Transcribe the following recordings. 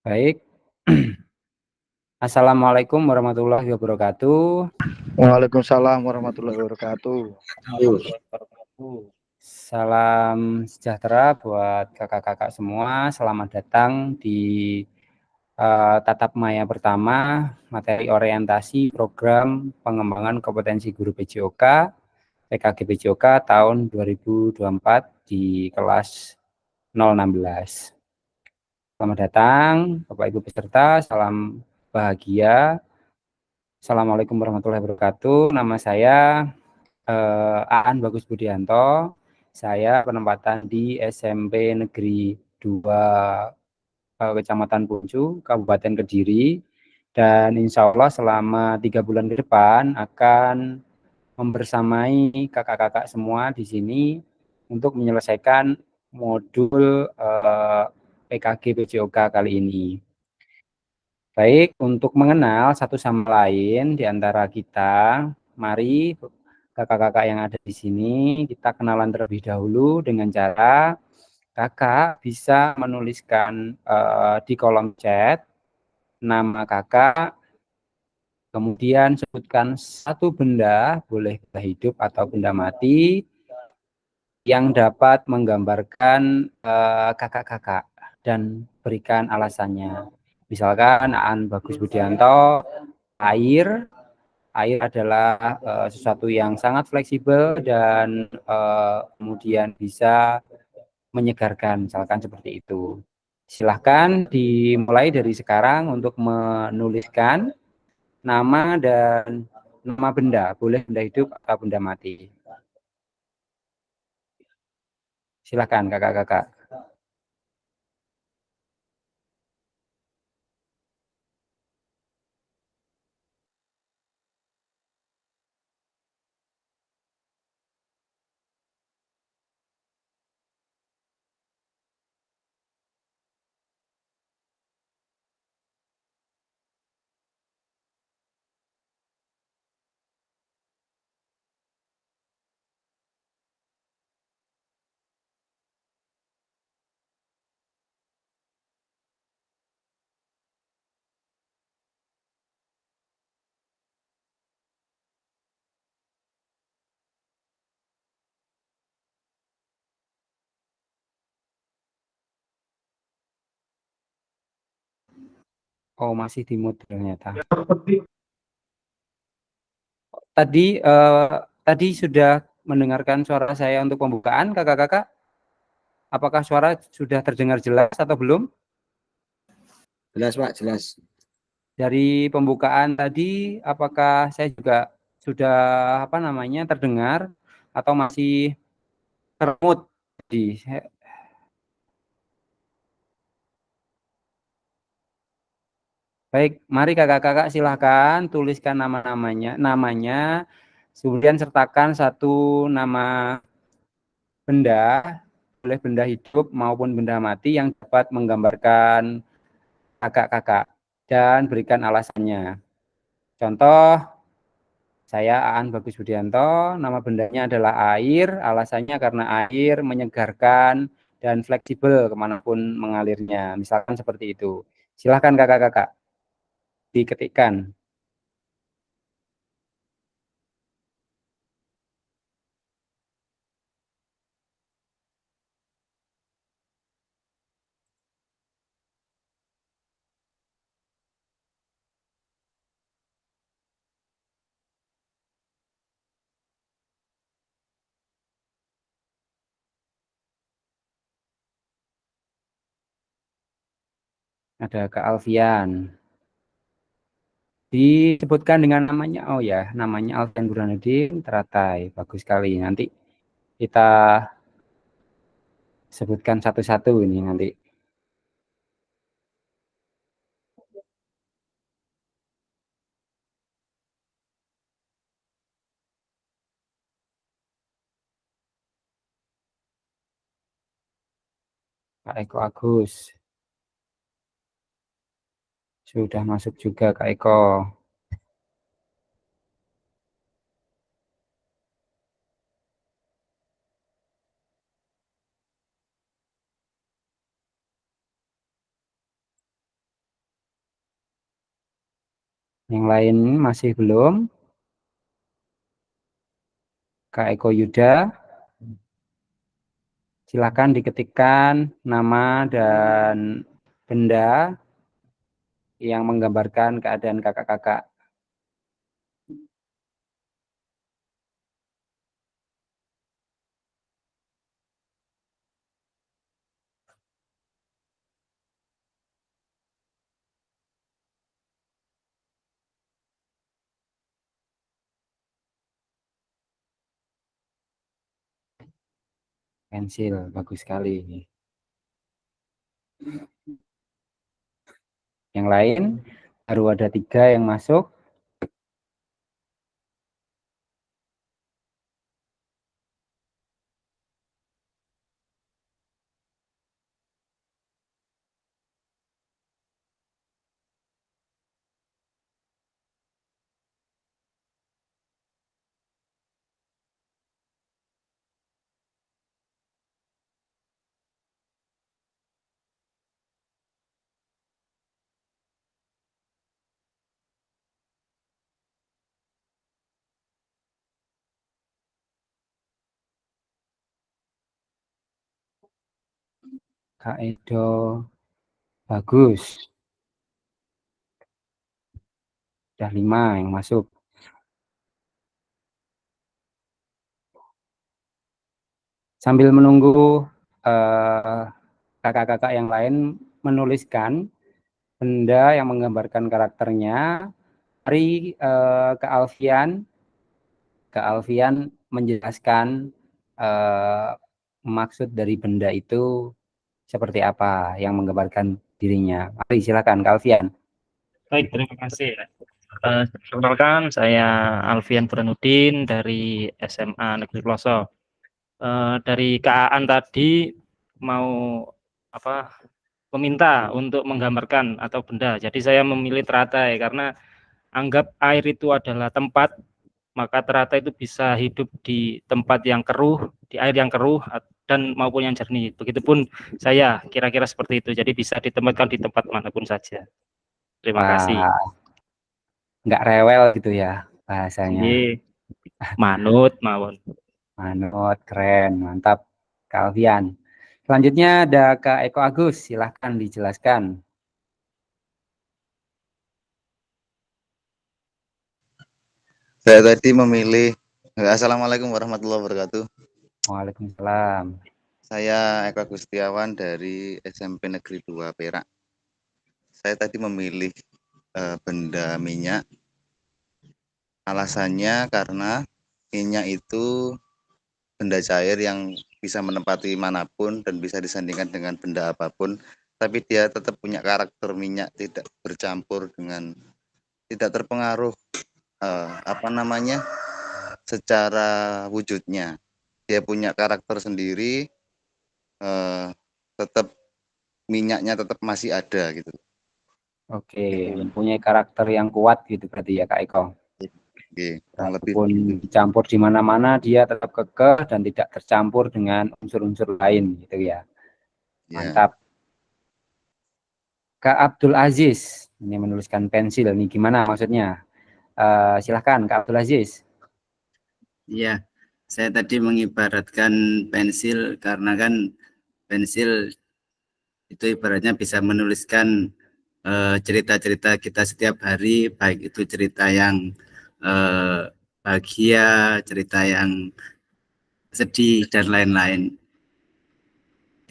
Baik. Assalamualaikum warahmatullahi wabarakatuh. Waalaikumsalam warahmatullahi wabarakatuh. Salam sejahtera buat kakak-kakak semua. Selamat datang di Tatap Maya pertama, materi orientasi program pengembangan kompetensi guru PJOK, PKG PJOK tahun 2024 di kelas 016. Selamat datang, Bapak Ibu peserta. Salam bahagia. Assalamualaikum warahmatullahi wabarakatuh. Nama saya Aan Bagus Budianto. Saya penempatan di SMP Negeri 2 Kecamatan Puncu, Kabupaten Kediri. Dan insya Allah selama 3 bulan ke depan akan membersamai kakak-kakak semua di sini untuk menyelesaikan modul PKG PJOK kali ini. Baik, untuk mengenal satu sama lain di antara kita, mari kakak-kakak yang ada di sini kita kenalan terlebih dahulu dengan cara kakak bisa menuliskan di kolom chat nama kakak, kemudian sebutkan satu benda, boleh benda hidup atau benda mati, yang dapat menggambarkan kakak-kakak dan berikan alasannya. Misalkan Aan Bagus Budianto, air. Air adalah sesuatu yang sangat fleksibel dan kemudian bisa menyegarkan, misalkan seperti itu. Silahkan dimulai dari sekarang untuk menuliskan nama dan nama benda, boleh benda hidup atau benda mati. Silahkan kakak-kakak. Oh, masih di mute ternyata. Tadi sudah mendengarkan suara saya untuk pembukaan, kakak-kakak. Apakah suara sudah terdengar jelas atau belum? Jelas Pak, jelas. Dari pembukaan tadi, apakah saya juga sudah terdengar atau masih termut? Baik, mari kakak-kakak silahkan tuliskan namanya, kemudian sertakan satu nama benda, boleh benda hidup maupun benda mati yang dapat menggambarkan kakak-kakak dan berikan alasannya. Contoh, saya Aan Bagus Budianto, nama bendanya adalah air, alasannya karena air menyegarkan dan fleksibel kemanapun mengalirnya, misalkan seperti itu. Silahkan kakak-kakak diketikkan. Ada Kak Alfian. Disebutkan dengan namanya, oh ya, namanya Alfian Burhanuddin teratai. Bagus sekali. Nanti kita sebutkan satu-satu ini nanti. Kak Eko Agus. Sudah masuk juga Kak Eko. Yang lain masih belum? Kak Eko Yuda, silakan diketikkan nama dan benda yang menggambarkan keadaan kakak-kakak. Pensil, bagus sekali. Yang lain, baru ada 3 yang masuk. Kak Edo, bagus. Sudah 5 yang masuk. Sambil menunggu kakak-kakak yang lain menuliskan benda yang menggambarkan karakternya, mari Kak Alfian menjelaskan maksud dari benda itu seperti apa yang menggambarkan dirinya. Mari silakan Kak Alfian. Baik, terima kasih. Perkenalkan, saya Alfian Burhanuddin dari SMA Negeri Pelosok. Dari KAAN tadi mau meminta untuk menggambarkan atau benda. Jadi saya memilih teratai karena anggap air itu adalah tempat, maka teratai itu bisa hidup di tempat yang keruh, di air yang keruh dan maupun yang jernih. Begitupun saya kira-kira seperti itu. Jadi bisa ditempatkan di tempat manapun saja. Terima kasih. Nggak rewel gitu ya bahasanya. Ini manut mawon. Manut, keren, mantap Kak Alfian. Selanjutnya ada Kak Eko Agus, silahkan dijelaskan. Saya tadi memilih. Assalamualaikum warahmatullahi wabarakatuh. Waalaikumsalam. Saya Eko Gustiawan dari SMP Negeri 2 Perak. Saya tadi memilih benda minyak. Alasannya karena minyak itu benda cair yang bisa menempati manapun dan bisa disandingkan dengan benda apapun, tapi dia tetap punya karakter minyak, tidak bercampur dengan, tidak terpengaruh secara wujudnya. Dia punya karakter sendiri, tetap minyaknya tetap masih ada gitu. Oke, mempunyai karakter yang kuat gitu berarti ya Kak Eko. Oke, Walaupun dicampur di mana-mana dia tetap kekeh dan tidak tercampur dengan unsur-unsur lain gitu ya. Mantap. Kak Abdul Aziz ini menuliskan pensil nih, gimana maksudnya? Silahkan Kak Abdul Aziz. Iya, saya tadi mengibaratkan pensil karena kan pensil itu ibaratnya bisa menuliskan cerita-cerita kita setiap hari, baik itu cerita yang bahagia, cerita yang sedih dan lain-lain.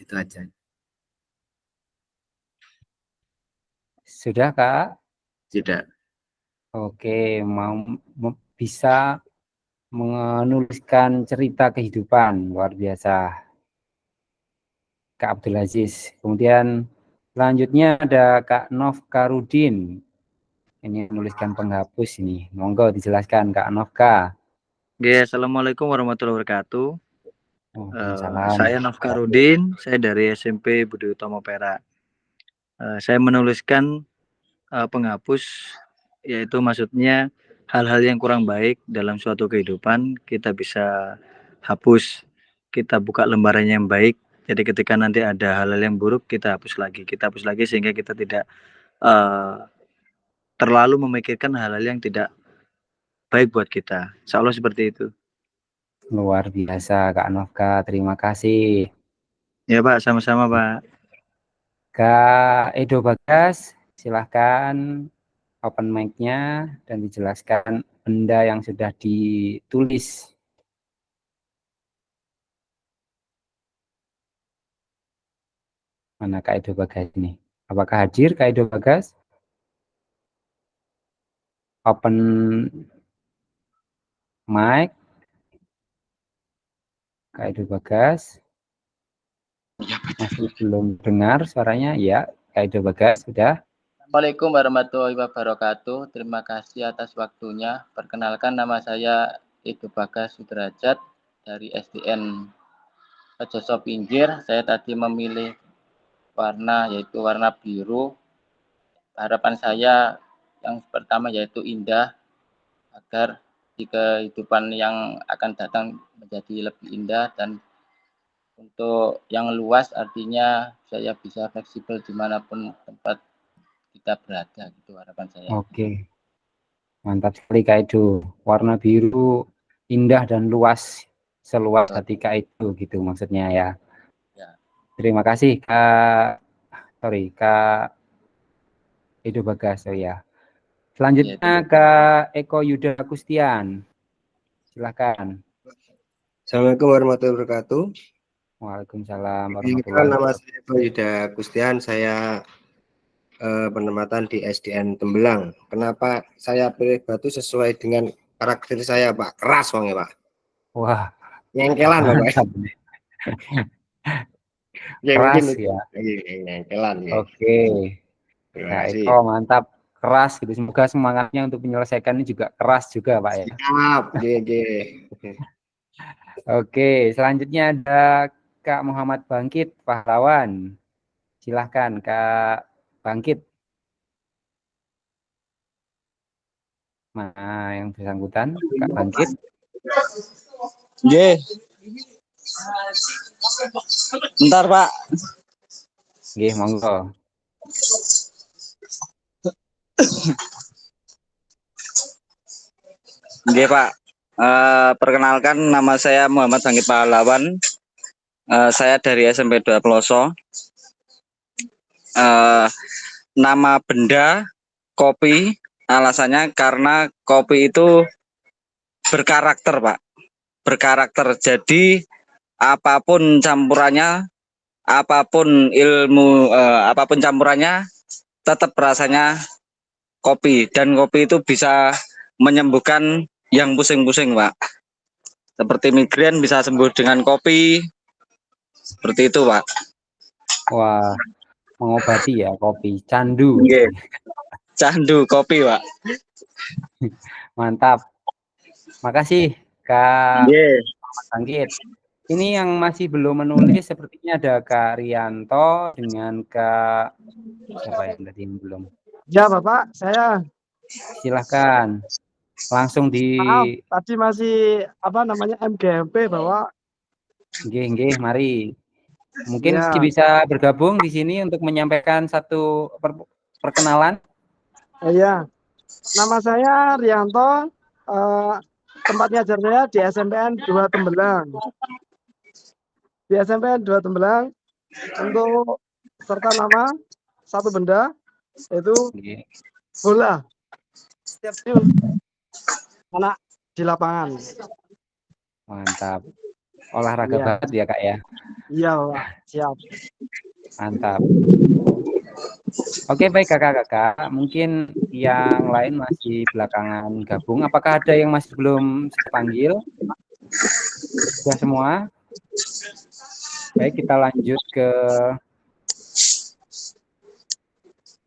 Itu aja. Sudah Kak? Tidak. Oke, bisa menuliskan cerita kehidupan, luar biasa Kak Abdul Aziz. Kemudian selanjutnya ada Kak Nofkarudin. Ini menuliskan penghapus ini. Monggo dijelaskan Kak Nofka. Oke, Assalamualaikum warahmatullahi wabarakatuh. Salam. Saya Nofkarudin, saya dari SMP Budi Utomo Perak. Saya menuliskan penghapus, yaitu maksudnya hal-hal yang kurang baik dalam suatu kehidupan kita bisa hapus, kita buka lembaran yang baik. Jadi ketika nanti ada hal-hal yang buruk kita hapus lagi sehingga kita tidak terlalu memikirkan hal-hal yang tidak baik buat kita. Insya Allah seperti itu. Luar biasa Kak Nofka, terima kasih. Ya Pak, sama-sama Pak. Kak Edo Bagas, silahkan open mic-nya dan dijelaskan benda yang sudah ditulis. Mana Kak Edo Bagas ini? Apakah hadir Kak Edo Bagas? Open mic. Kak Edo Bagas. Masih belum dengar suaranya? Ya, Kak Edo Bagas sudah. Assalamualaikum warahmatullahi wabarakatuh. Terima kasih atas waktunya. Perkenalkan, nama saya Edo Bagas Sudrajat dari SDN Rejoso Pinggir. Saya tadi memilih warna yaitu warna biru. Harapan saya yang pertama yaitu indah, agar di kehidupan yang akan datang menjadi lebih indah, dan untuk yang luas artinya saya bisa fleksibel dimanapun tempat kita berada, gitu harapan saya. Oke, mantap sekali Kak Edo. Warna biru indah dan luas, seluas hati Kak Edo gitu maksudnya ya. Ya. Terima kasih Kak Edo Bagas. Oh ya. Selanjutnya Kak Eko Yuda Kustian. Silakan. Assalamualaikum warahmatullahi wabarakatuh. Waalaikumsalam Perkenalkan, warahmatullahi nama wabarakatuh. saya Eko Yuda Kustian. Saya penempatan di SDN Tembelang. Kenapa saya pilih batu sesuai dengan karakter saya, Pak? Keras banget, Pak. Wah, Nyengkelan, Pak. mantap. Ya, Keras mungkin ya. nyengkelan ya. Oke. Terima Kak kasih. Eko mantap, keras gitu. Semoga semangatnya untuk menyelesaikan ini juga keras juga Pak ya. Siap, GG. Oke, selanjutnya ada Kak Muhammad Bangkit Pahlawan. Silahkan Kak Bangkit. Mana yang bersangkutan? Kak Bangkit. Nggih. Bentar, Pak. Nggih, monggo. Nggih, Pak. Perkenalkan, nama saya Muhammad Bangkit Pahlawan. Saya dari SMP 2 Peloso. Nama benda kopi, alasannya karena kopi itu berkarakter, Pak. Berkarakter. Jadi apapun campurannya, apapun apapun campurannya, tetap rasanya kopi. Dan kopi itu bisa menyembuhkan yang pusing-pusing, Pak. Seperti migrain bisa sembuh dengan kopi. Seperti itu, Pak. Wah, mengobati ya kopi, candu. Nggih. Candu kopi, Pak. Mantap. Makasih Kak Nggih. Bangkit. Ini yang masih belum menulis sepertinya ada Kak Rianto dengan Kak siapa yang tadi yang belum? Ya Bapak, saya Silahkan langsung di tadi masih MGMP Bapak. Nggih, mari. Mungkin Ya. masih bisa bergabung di sini untuk menyampaikan satu perkenalan. Iya, nama saya Rianto, tempatnya ajar saya di SMPN 2 Tembelang. Di SMPN 2 Tembelang, untuk serta nama satu benda yaitu Nggih. bola. Setiap ini anak di lapangan. Mantap. Olahraga Iya. banget ya Kak ya. Iya Bapak, siap. Mantap. Oke, baik kakak-kakak. Mungkin yang lain masih belakangan gabung. Apakah ada yang masih belum saya panggil? Sudah semua? Baik, kita lanjut ke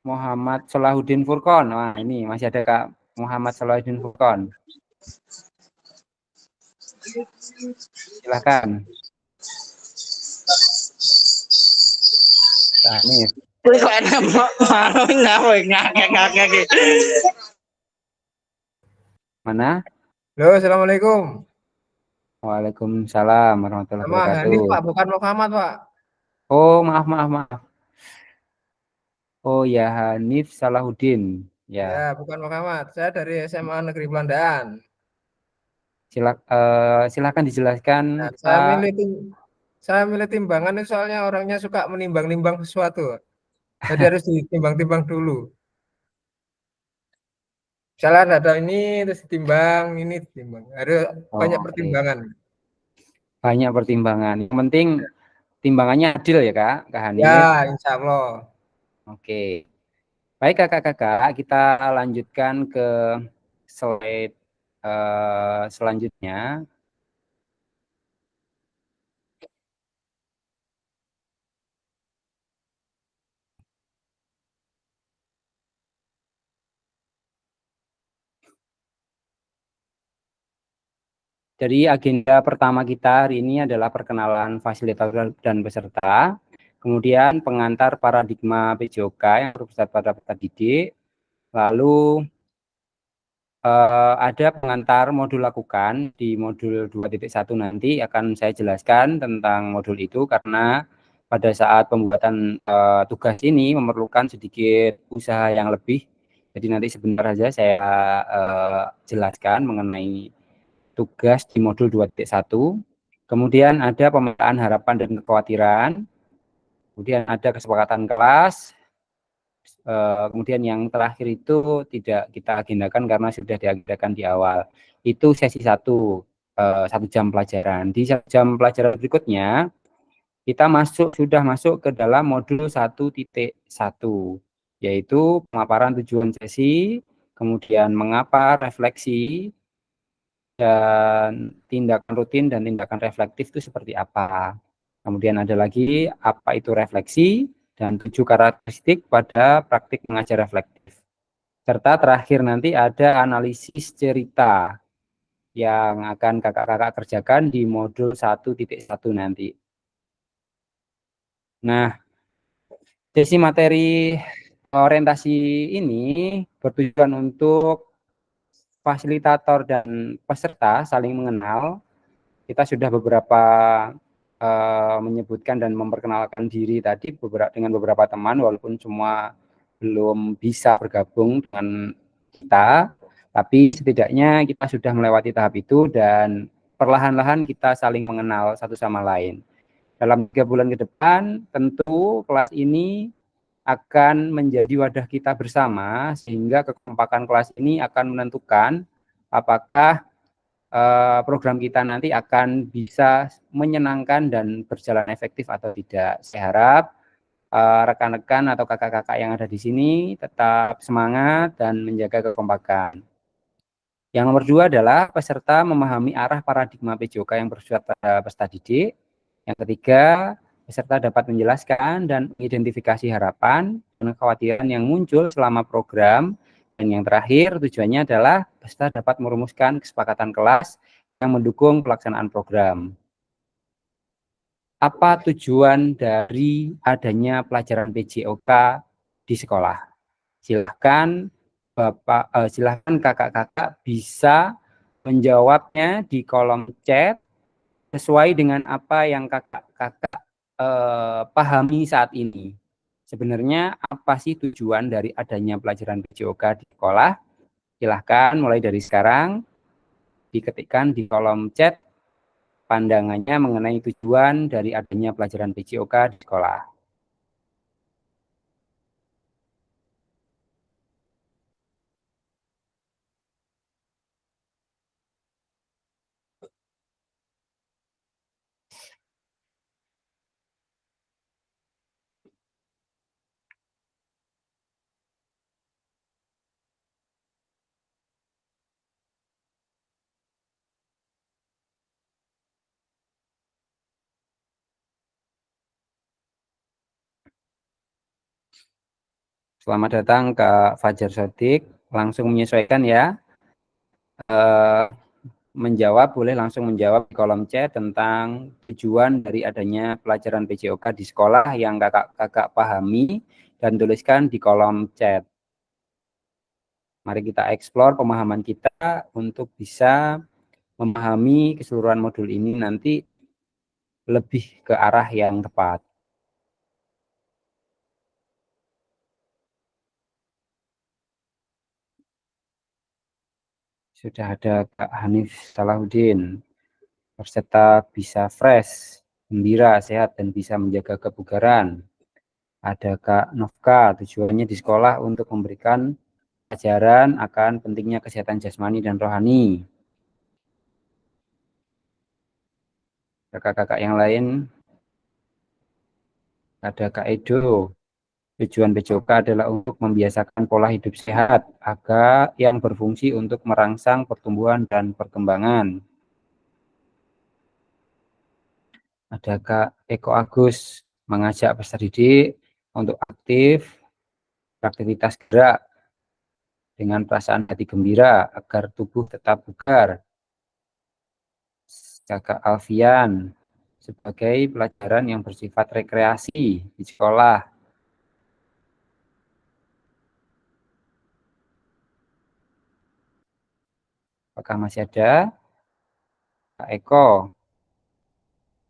Muhammad Salahuddin Furqon. Wah, ini masih ada Kak Muhammad Salahuddin Furqon. Silakan. Nah, ini mana? Halo, assalamualaikum. Waalaikumsalam warahmatullahi Nama wabarakatuh. Hanif Pak, bukan Muhammad Pak. Oh, maaf. Oh ya, Hanif Salahuddin. Ya, Ya, bukan Muhammad. Saya dari SMA Negeri Belandaan. silakan dijelaskan, Nah, Pak. saya milih timbangan itu soalnya orangnya suka menimbang-nimbang sesuatu. Jadi harus ditimbang-timbang dulu. Misalnya ada ini terus ditimbang, ini ditimbang. Harus banyak Oh, oke. pertimbangan. Banyak pertimbangan. Yang penting timbangannya adil ya, Kak Ya, Hanif. insya Allah. Oke. Baik, Kakak-kakak, kita lanjutkan ke slide selanjutnya. Jadi agenda pertama kita hari ini adalah perkenalan fasilitator dan peserta, kemudian pengantar paradigma PJOK yang berpusat pada peserta didik, lalu ada pengantar modul lakukan di modul 2.1 nanti akan saya jelaskan tentang modul itu karena pada saat pembuatan tugas ini memerlukan sedikit usaha yang lebih. Jadi nanti sebentar saja saya jelaskan mengenai tugas di modul 2.1. Kemudian ada pemetaan harapan dan kekhawatiran. Kemudian ada kesepakatan kelas. Kemudian yang terakhir itu tidak kita agendakan karena sudah diagendakan di awal. Itu sesi 1, 1 jam pelajaran. Di 1 jam pelajaran berikutnya, kita sudah masuk ke dalam modul 1.1, yaitu pemaparan tujuan sesi, kemudian mengapa, refleksi, dan tindakan rutin dan tindakan reflektif itu seperti apa. Kemudian ada lagi apa itu refleksi dan 7 karakteristik pada praktik mengajar reflektif. Serta terakhir nanti ada analisis cerita yang akan kakak-kakak kerjakan di modul 1.1 nanti. Nah, sesi materi orientasi ini bertujuan untuk fasilitator dan peserta saling mengenal. Kita sudah beberapa menyebutkan dan memperkenalkan diri tadi dengan beberapa teman, walaupun semua belum bisa bergabung dengan kita, tapi setidaknya kita sudah melewati tahap itu dan perlahan-lahan kita saling mengenal satu sama lain. Dalam 3 bulan ke depan, tentu kelas ini akan menjadi wadah kita bersama, sehingga kekompakan kelas ini akan menentukan apakah program kita nanti akan bisa menyenangkan dan berjalan efektif atau tidak. Saya harap rekan-rekan atau kakak-kakak yang ada di sini tetap semangat dan menjaga kekompakan. Yang nomor 2 adalah peserta memahami arah paradigma PJOK yang bersifat pada peserta didik. Yang ketiga, peserta dapat menjelaskan dan mengidentifikasi harapan dan kekhawatiran yang muncul selama program. Dan yang terakhir, tujuannya adalah peserta dapat merumuskan kesepakatan kelas yang mendukung pelaksanaan program. Apa tujuan dari adanya pelajaran PJOK di sekolah? Silahkan silahkan kakak-kakak bisa menjawabnya di kolom chat sesuai dengan apa yang kakak-kakak pahami saat ini. Sebenarnya apa sih tujuan dari adanya pelajaran PJOK di sekolah? Silahkan mulai dari sekarang diketikkan di kolom chat pandangannya mengenai tujuan dari adanya pelajaran PJOK di sekolah. Selamat datang Kak Fajar Sodik, langsung menyesuaikan ya. Boleh langsung menjawab di kolom chat tentang tujuan dari adanya pelajaran PJOK di sekolah yang kakak-kakak pahami dan tuliskan di kolom chat. Mari kita eksplor pemahaman kita untuk bisa memahami keseluruhan modul ini nanti lebih ke arah yang tepat. Sudah ada Kak Hanif Salahuddin, peserta bisa fresh, gembira, sehat, dan bisa menjaga kebugaran. Ada Kak Novka, tujuannya di sekolah untuk memberikan pelajaran akan pentingnya kesehatan jasmani dan rohani. Kakak-kakak yang lain, ada Kak Edo, tujuan PJOK adalah untuk membiasakan pola hidup sehat agar yang berfungsi untuk merangsang pertumbuhan dan perkembangan. Ada Kak Eko Agus, mengajak peserta didik untuk aktif, beraktivitas gerak dengan perasaan hati gembira agar tubuh tetap bugar. Kakak Alfian, sebagai pelajaran yang bersifat rekreasi di sekolah. Apakah masih ada? Kak Eko,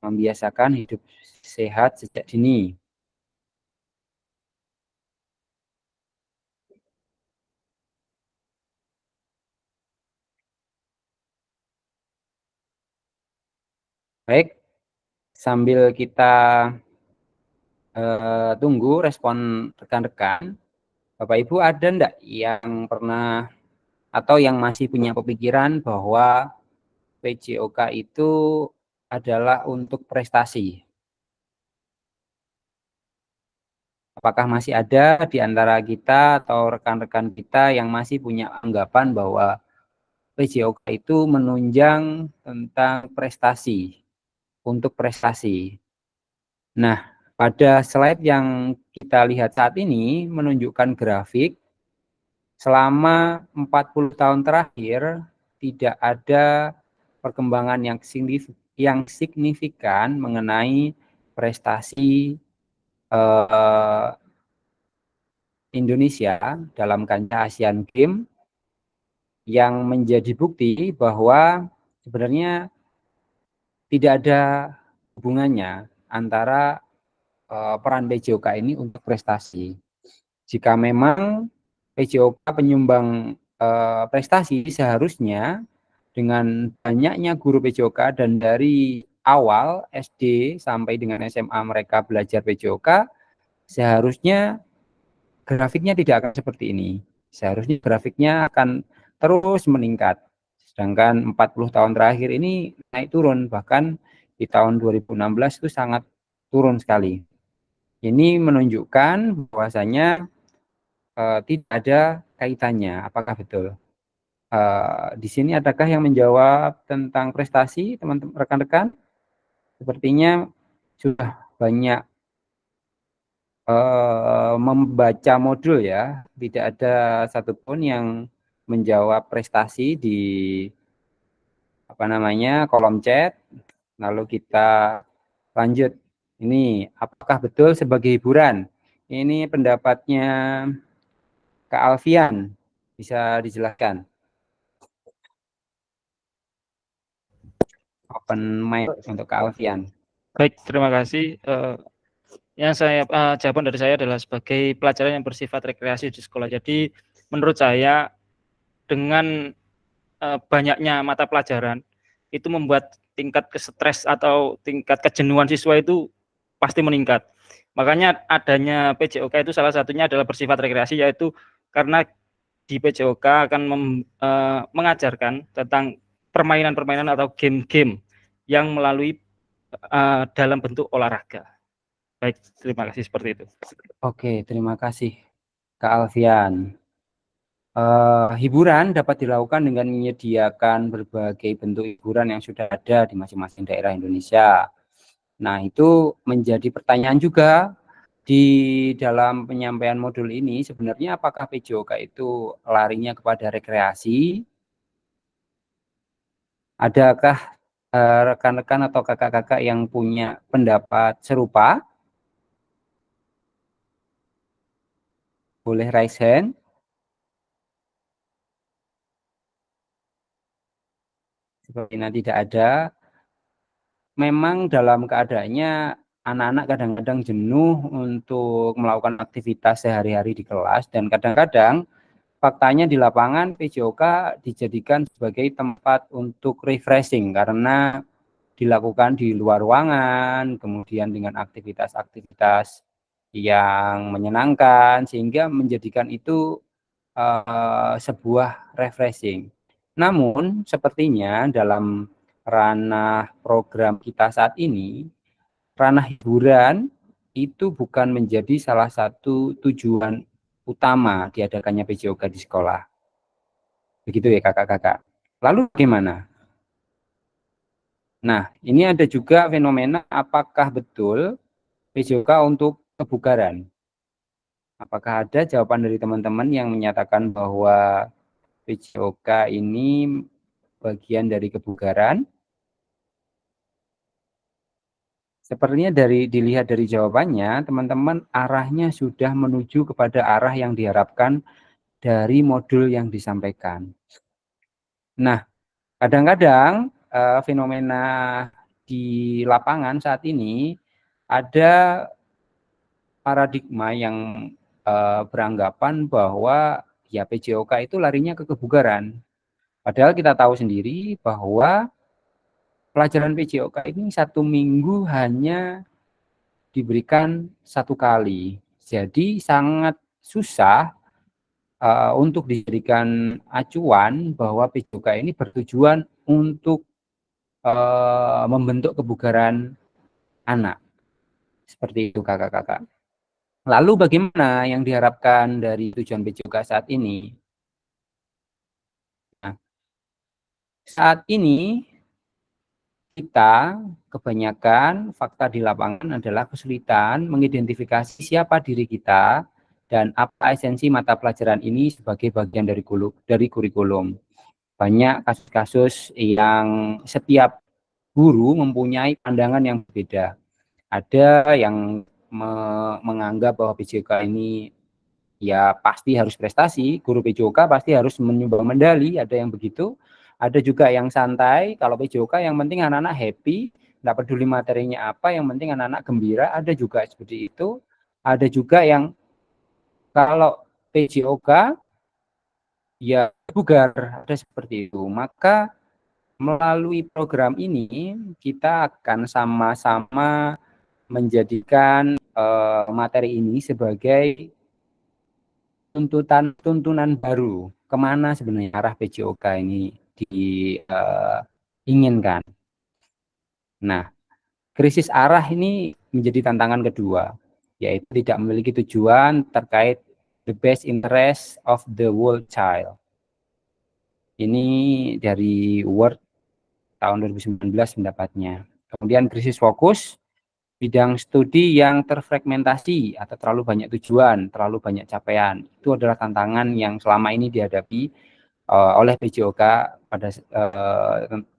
membiasakan hidup sehat sejak dini. Baik, sambil kita tunggu respon rekan-rekan, Bapak Ibu ada enggak yang pernah atau yang masih punya pemikiran bahwa PJOK itu adalah untuk prestasi? Apakah masih ada di antara kita atau rekan-rekan kita yang masih punya anggapan bahwa PJOK itu menunjang tentang prestasi, untuk prestasi? Nah, pada slide yang kita lihat saat ini menunjukkan grafik selama 40 tahun terakhir tidak ada perkembangan yang signifikan mengenai prestasi Indonesia dalam kancah Asian Games, yang menjadi bukti bahwa sebenarnya tidak ada hubungannya antara peran PJOK ini untuk prestasi. Jika memang PJOK penyumbang prestasi, seharusnya dengan banyaknya guru PJOK dan dari awal SD sampai dengan SMA mereka belajar PJOK, seharusnya grafiknya tidak akan seperti ini. Seharusnya grafiknya akan terus meningkat. Sedangkan 40 tahun terakhir ini naik turun, bahkan di tahun 2016 itu sangat turun sekali. Ini menunjukkan bahwasanya tidak ada kaitannya. Apakah betul? Di sini adakah yang menjawab tentang prestasi, teman-teman rekan-rekan? Sepertinya sudah banyak membaca modul ya, tidak ada satupun yang menjawab prestasi di kolom chat. Lalu kita lanjut. Ini apakah betul sebagai hiburan? Ini pendapatnya Kak Alfian, bisa dijelaskan? Open mic untuk Kak Alfian. Baik, terima kasih. Jawaban dari saya adalah sebagai pelajaran yang bersifat rekreasi di sekolah. Jadi menurut saya dengan banyaknya mata pelajaran itu membuat tingkat stres atau tingkat kejenuhan siswa itu pasti meningkat. Makanya adanya PJOK itu salah satunya adalah bersifat rekreasi, yaitu karena di PJOK akan mengajarkan tentang permainan-permainan atau game-game yang melalui dalam bentuk olahraga. Baik, terima kasih seperti itu. Oke, terima kasih Kak Alfian. Hiburan dapat dilakukan dengan menyediakan berbagai bentuk hiburan yang sudah ada di masing-masing daerah Indonesia. Nah, itu menjadi pertanyaan juga di dalam penyampaian modul ini, sebenarnya apakah PJOK itu larinya kepada rekreasi? Adakah rekan-rekan atau kakak-kakak yang punya pendapat serupa? Boleh raise hand. Sepertinya tidak ada. Memang dalam keadaannya anak-anak kadang-kadang jenuh untuk melakukan aktivitas sehari-hari di kelas, dan kadang-kadang faktanya di lapangan PJOK dijadikan sebagai tempat untuk refreshing karena dilakukan di luar ruangan, kemudian dengan aktivitas-aktivitas yang menyenangkan, sehingga menjadikan itu sebuah refreshing. Namun, sepertinya dalam ranah program kita saat ini, ranah hiburan itu bukan menjadi salah satu tujuan utama diadakannya PJOK di sekolah. Begitu ya kakak-kakak. Lalu bagaimana? Nah, ini ada juga fenomena apakah betul PJOK untuk kebugaran? Apakah ada jawaban dari teman-teman yang menyatakan bahwa PJOK ini bagian dari kebugaran? Sepertinya dilihat dari jawabannya, teman-teman arahnya sudah menuju kepada arah yang diharapkan dari modul yang disampaikan. Nah, kadang-kadang fenomena di lapangan saat ini ada paradigma yang beranggapan bahwa ya PJOK itu larinya ke kebugaran. Padahal kita tahu sendiri bahwa pelajaran PJOK ini 1 minggu hanya diberikan 1 kali. Jadi sangat susah untuk dijadikan acuan bahwa PJOK ini bertujuan untuk membentuk kebugaran anak. Seperti itu kakak-kakak. Lalu bagaimana yang diharapkan dari tujuan PJOK saat ini? Nah, saat ini kita kebanyakan fakta di lapangan adalah kesulitan mengidentifikasi siapa diri kita dan apa esensi mata pelajaran ini sebagai bagian dari kurikulum. Banyak kasus-kasus yang setiap guru mempunyai pandangan yang berbeda. Ada yang menganggap bahwa PJOK ini ya pasti harus prestasi, guru PJOK pasti harus menyumbang medali, ada yang begitu. Ada juga yang santai, kalau PJOK yang penting anak-anak happy, nggak peduli materinya apa, yang penting anak-anak gembira, ada juga seperti itu. Ada juga yang kalau PJOK ya bugar, ada seperti itu. Maka melalui program ini kita akan sama-sama menjadikan materi ini sebagai tuntunan baru. Kemana sebenarnya arah PJOK ini diinginkan. Nah, krisis arah ini menjadi tantangan kedua, yaitu tidak memiliki tujuan terkait the best interest of the whole child. Ini dari Word tahun 2019 pendapatnya. Kemudian krisis fokus, bidang studi yang terfragmentasi atau terlalu banyak tujuan, terlalu banyak capaian. Itu adalah tantangan yang selama ini dihadapi oleh PJOK pada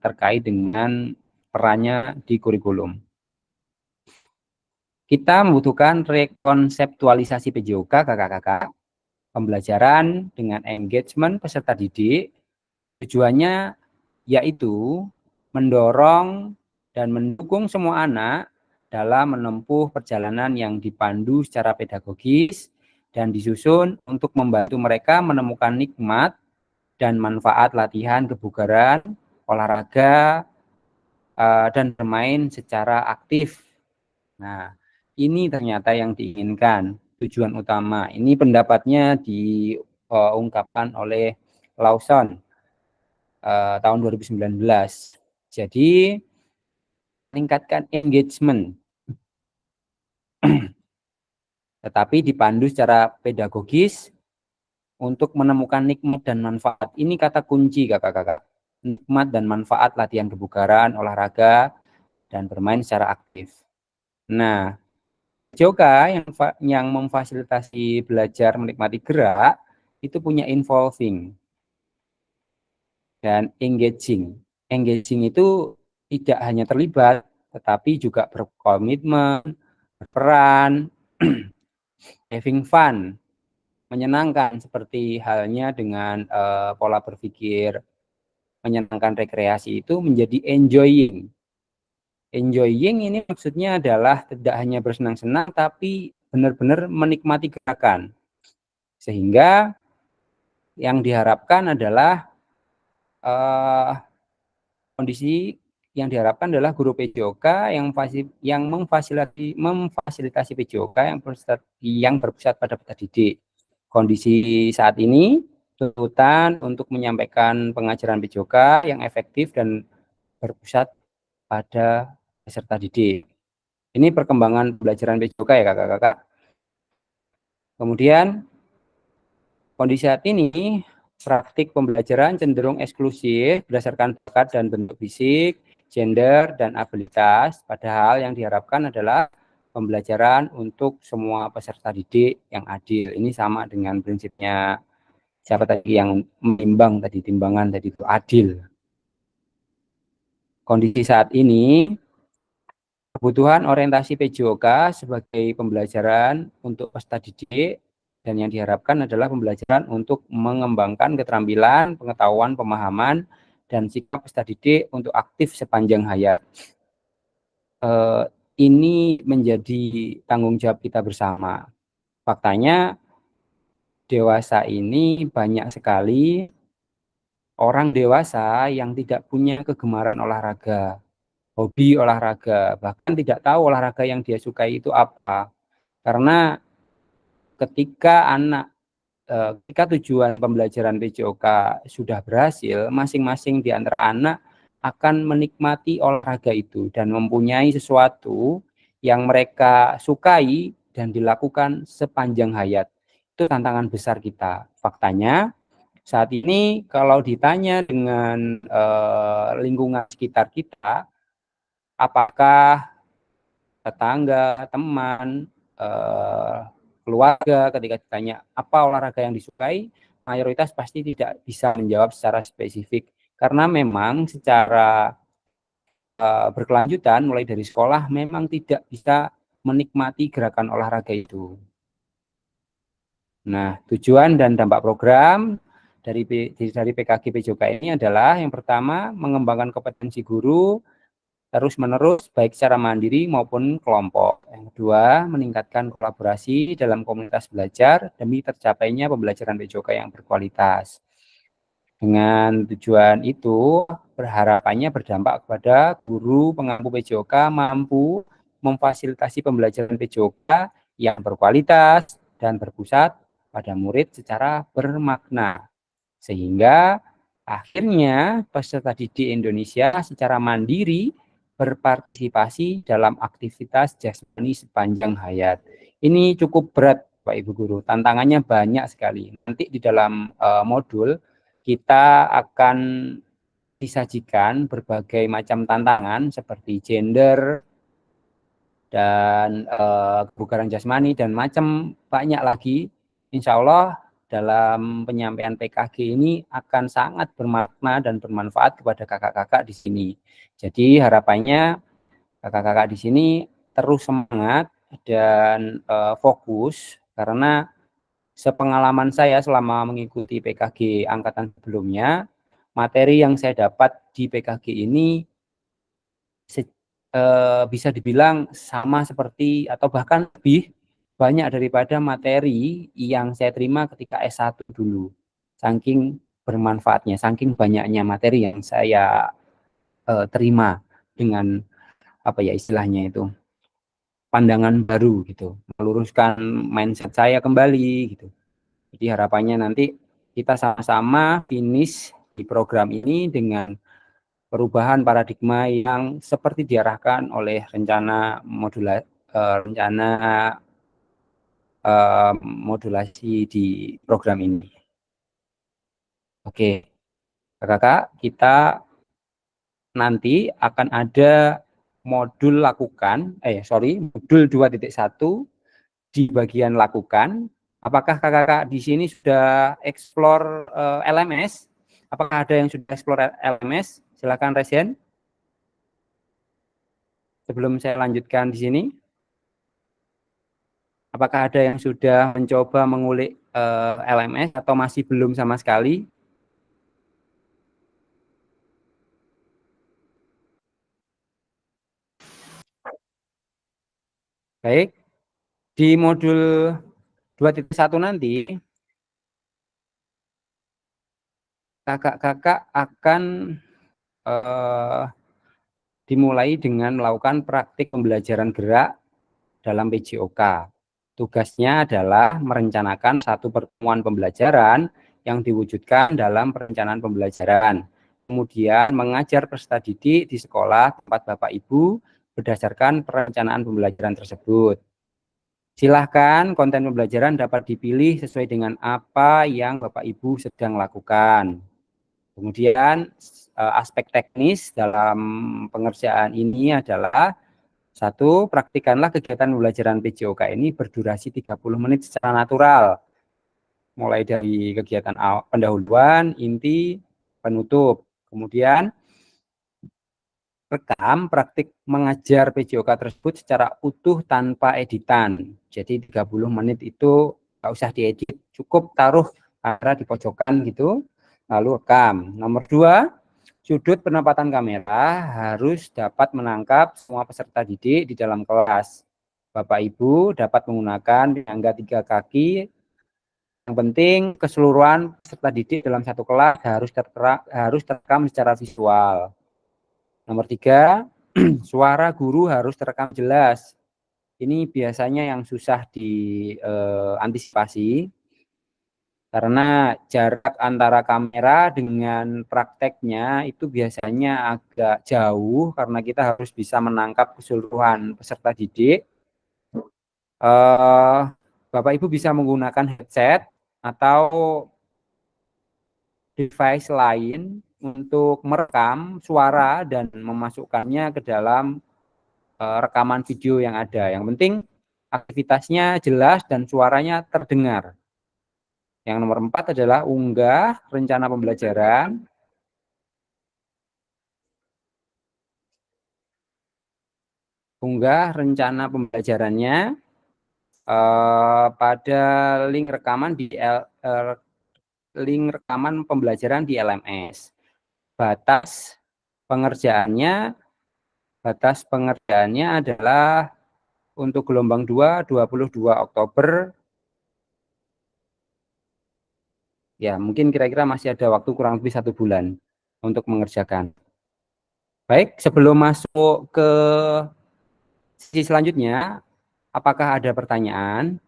terkait dengan perannya di kurikulum. Kita membutuhkan rekonseptualisasi PJOK, kakak-kakak. Pembelajaran dengan engagement peserta didik, tujuannya yaitu mendorong dan mendukung semua anak dalam menempuh perjalanan yang dipandu secara pedagogis dan disusun untuk membantu mereka menemukan nikmat dan manfaat latihan kebugaran, olahraga, dan bermain secara aktif. Nah, ini ternyata yang diinginkan, tujuan utama. Ini pendapatnya diungkapkan oleh Lawson tahun 2019. Jadi, meningkatkan engagement, tetapi dipandu secara pedagogis untuk menemukan nikmat dan manfaat. Ini kata kunci kakak-kakak. Nikmat dan manfaat latihan kebugaran, olahraga, dan bermain secara aktif. Nah, PJOK yang memfasilitasi belajar menikmati gerak, itu punya involving dan engaging. Engaging itu tidak hanya terlibat, tetapi juga berkomitmen, berperan, having fun, menyenangkan, seperti halnya dengan pola berpikir menyenangkan rekreasi itu menjadi enjoying. Enjoying ini maksudnya adalah tidak hanya bersenang-senang, tapi benar-benar menikmati gerakan. Sehingga yang diharapkan adalah kondisi yang diharapkan adalah guru PJOK yang memfasilitasi PJOK yang berpusat pada peserta didik. Kondisi saat ini tuntutan untuk menyampaikan pengajaran PJOK yang efektif dan berpusat pada peserta didik. Ini perkembangan pembelajaran PJOK ya kakak-kakak. Kemudian kondisi saat ini praktik pembelajaran cenderung eksklusif berdasarkan bakat dan bentuk fisik, gender, dan abilitas, padahal yang diharapkan adalah pembelajaran untuk semua peserta didik yang adil. Ini sama dengan prinsipnya siapa tadi yang menimbang tadi, timbangan tadi itu adil. Kondisi saat ini, kebutuhan orientasi PJOK sebagai pembelajaran untuk peserta didik dan yang diharapkan adalah pembelajaran untuk mengembangkan keterampilan, pengetahuan, pemahaman, dan sikap peserta didik untuk aktif sepanjang hayat. Ini menjadi tanggung jawab kita bersama. Faktanya, dewasa ini banyak sekali orang dewasa yang tidak punya kegemaran olahraga, hobi olahraga, bahkan tidak tahu olahraga yang dia sukai itu apa. Karena ketika tujuan pembelajaran PJOK sudah berhasil, masing-masing di antara anak akan menikmati olahraga itu dan mempunyai sesuatu yang mereka sukai dan dilakukan sepanjang hayat. Itu tantangan besar kita. Faktanya, saat ini kalau ditanya dengan lingkungan sekitar kita, apakah tetangga, teman, keluarga ketika ditanya apa olahraga yang disukai, mayoritas pasti tidak bisa menjawab secara spesifik karena memang secara berkelanjutan mulai dari sekolah memang tidak bisa menikmati gerakan olahraga itu. Nah, tujuan dan dampak program dari PKG PJOK ini adalah yang pertama mengembangkan kompetensi guru terus-menerus baik secara mandiri maupun kelompok. Yang kedua, meningkatkan kolaborasi dalam komunitas belajar demi tercapainya pembelajaran PJOK yang berkualitas. Dengan tujuan itu, berharapannya berdampak kepada guru pengampu PJOK mampu memfasilitasi pembelajaran PJOK yang berkualitas dan berpusat pada murid secara bermakna. Sehingga akhirnya peserta didik Indonesia secara mandiri berpartisipasi dalam aktivitas jasmani sepanjang hayat. Ini cukup berat Pak Ibu Guru, tantangannya banyak sekali. Nanti di dalam modul kita akan disajikan berbagai macam tantangan seperti gender dan kebugaran jasmani dan macam banyak lagi. Insya Allah dalam penyampaian PKG ini akan sangat bermakna dan bermanfaat kepada kakak-kakak di sini. Jadi harapannya kakak-kakak di sini terus semangat dan fokus karena sepengalaman saya selama mengikuti PKG angkatan sebelumnya, materi yang saya dapat di PKG ini bisa dibilang sama seperti atau bahkan lebih banyak daripada materi yang saya terima ketika S1 dulu. Saking bermanfaatnya, saking banyaknya materi yang saya terima dengan apa ya istilahnya itu pandangan baru gitu, meluruskan mindset saya kembali gitu. Jadi harapannya nanti kita sama-sama finish di program ini dengan perubahan paradigma yang seperti diarahkan oleh rencana modulasi di program ini. Oke, kakak, kita nanti akan ada modul modul 2.1 di bagian lakukan. Apakah kakak-kakak di sini sudah explore LMS? Apakah ada yang sudah explore LMS? Silakan raise hand. Sebelum saya lanjutkan di sini, apakah ada yang sudah mencoba mengulik LMS atau masih belum sama sekali? Baik, di modul 2.1 nanti kakak-kakak akan dimulai dengan melakukan praktik pembelajaran gerak dalam PJOK. Tugasnya adalah merencanakan satu pertemuan pembelajaran yang diwujudkan dalam perencanaan pembelajaran. Kemudian mengajar peserta didik di sekolah tempat Bapak Ibu berdasarkan perencanaan pembelajaran tersebut. Silahkan konten pembelajaran dapat dipilih sesuai dengan apa yang Bapak Ibu sedang lakukan. Kemudian aspek teknis dalam pengerjaan ini adalah satu, praktikanlah kegiatan pembelajaran PJOK ini berdurasi 30 menit secara natural. Mulai dari kegiatan pendahuluan, inti, penutup. Kemudian rekam praktik mengajar PJOK tersebut secara utuh tanpa editan. Jadi 30 menit itu nggak usah diedit, cukup taruh kamera di pojokan gitu, lalu rekam. Nomor 2, sudut penempatan kamera harus dapat menangkap semua peserta didik di dalam kelas. Bapak Ibu dapat menggunakan penyangga 3 kaki. Yang penting keseluruhan peserta didik dalam satu kelas harus terekam secara visual. Nomor 3, suara guru harus terekam jelas. Ini biasanya yang susah diantisipasi. Karena jarak antara kamera dengan prakteknya itu biasanya agak jauh karena kita harus bisa menangkap keseluruhan peserta didik. Bapak Ibu bisa menggunakan headset atau device lain untuk merekam suara dan memasukkannya ke dalam rekaman video yang ada. Yang penting aktivitasnya jelas dan suaranya terdengar. Yang nomor 4 adalah unggah rencana pembelajaran. Unggah rencana pembelajarannya pada link rekaman link rekaman pembelajaran di LMS. Batas pengerjaannya adalah untuk gelombang 2, 22 Oktober. Ya, mungkin kira-kira masih ada waktu kurang lebih 1 bulan untuk mengerjakan. Baik, sebelum masuk ke sesi selanjutnya, apakah ada pertanyaan?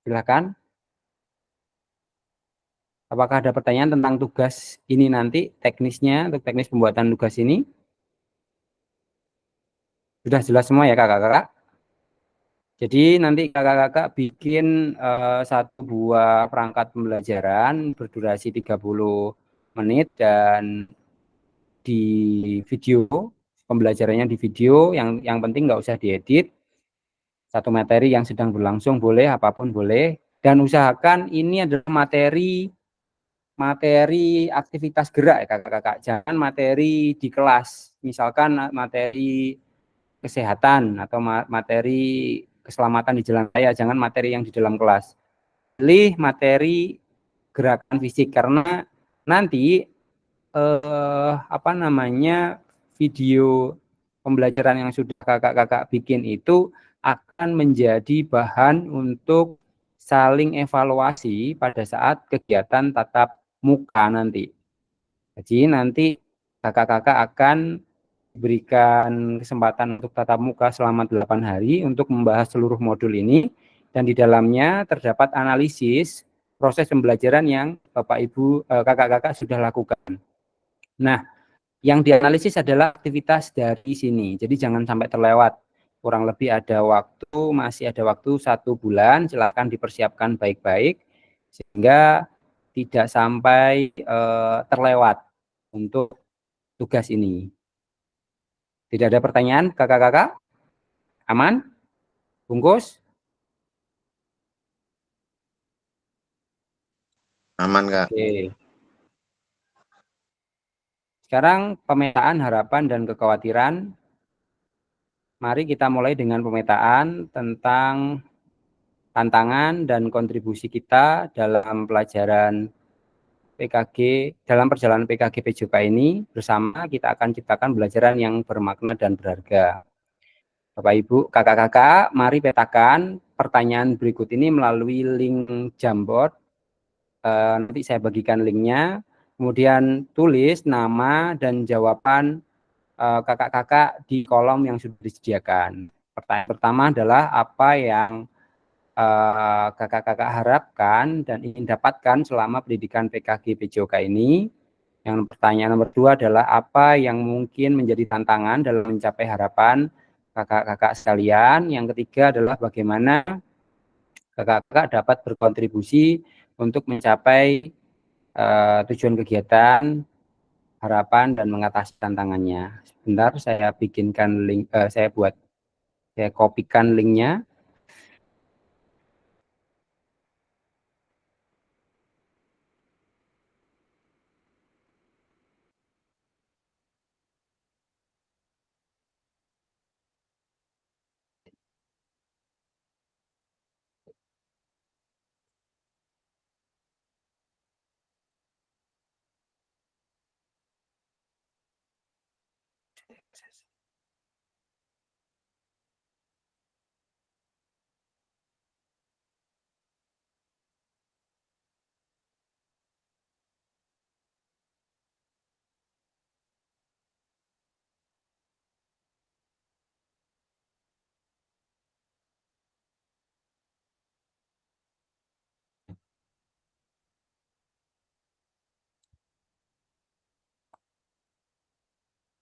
Silakan. Apakah ada pertanyaan tentang tugas ini nanti, teknisnya, untuk teknis pembuatan tugas ini? Sudah jelas semua ya kakak-kakak? Jadi nanti kakak-kakak bikin satu buah perangkat pembelajaran berdurasi 30 menit dan di video, pembelajarannya di video, yang penting nggak usah diedit. Satu materi yang sedang berlangsung boleh, apapun boleh. Dan usahakan ini adalah materi aktivitas gerak ya kakak-kakak. Jangan materi di kelas, misalkan materi kesehatan atau materi keselamatan di jalan raya, jangan materi yang di dalam kelas. Pilih materi gerakan fisik karena nanti video pembelajaran yang sudah kakak-kakak bikin itu akan menjadi bahan untuk saling evaluasi pada saat kegiatan tatap muka nanti. Jadi nanti kakak-kakak akan diberikan kesempatan untuk tatap muka selama 8 hari untuk membahas seluruh modul ini, dan di dalamnya terdapat analisis proses pembelajaran yang Bapak Ibu kakak-kakak sudah lakukan. Nah, yang dianalisis adalah aktivitas dari sini, jadi jangan sampai terlewat. Kurang lebih masih ada waktu 1 bulan, silakan dipersiapkan baik-baik sehingga tidak sampai terlewat untuk tugas ini. Tidak ada pertanyaan kakak-kakak? Aman? Bungkus? Aman, Kak. Oke. Sekarang pemetaan harapan dan kekhawatiran. Mari kita mulai dengan pemetaan tentang tantangan dan kontribusi kita dalam pelajaran PKG, dalam perjalanan PKG PJOK ini. Bersama kita akan ciptakan pembelajaran yang bermakna dan berharga. Bapak Ibu, kakak-kakak, mari petakan pertanyaan berikut ini melalui link Jamboard. Nanti saya bagikan linknya, kemudian tulis nama dan jawaban kakak-kakak di kolom yang sudah disediakan. Pertanyaan pertama adalah apa yang kakak-kakak harapkan dan ingin dapatkan selama pendidikan PKG PJOK ini. Yang pertanyaan nomor 2 adalah apa yang mungkin menjadi tantangan dalam mencapai harapan kakak-kakak sekalian. Yang ketiga adalah bagaimana kakak-kakak dapat berkontribusi untuk mencapai tujuan kegiatan, harapan, dan mengatasi tantangannya. Sebentar, saya bikinkan link, saya kopikan linknya.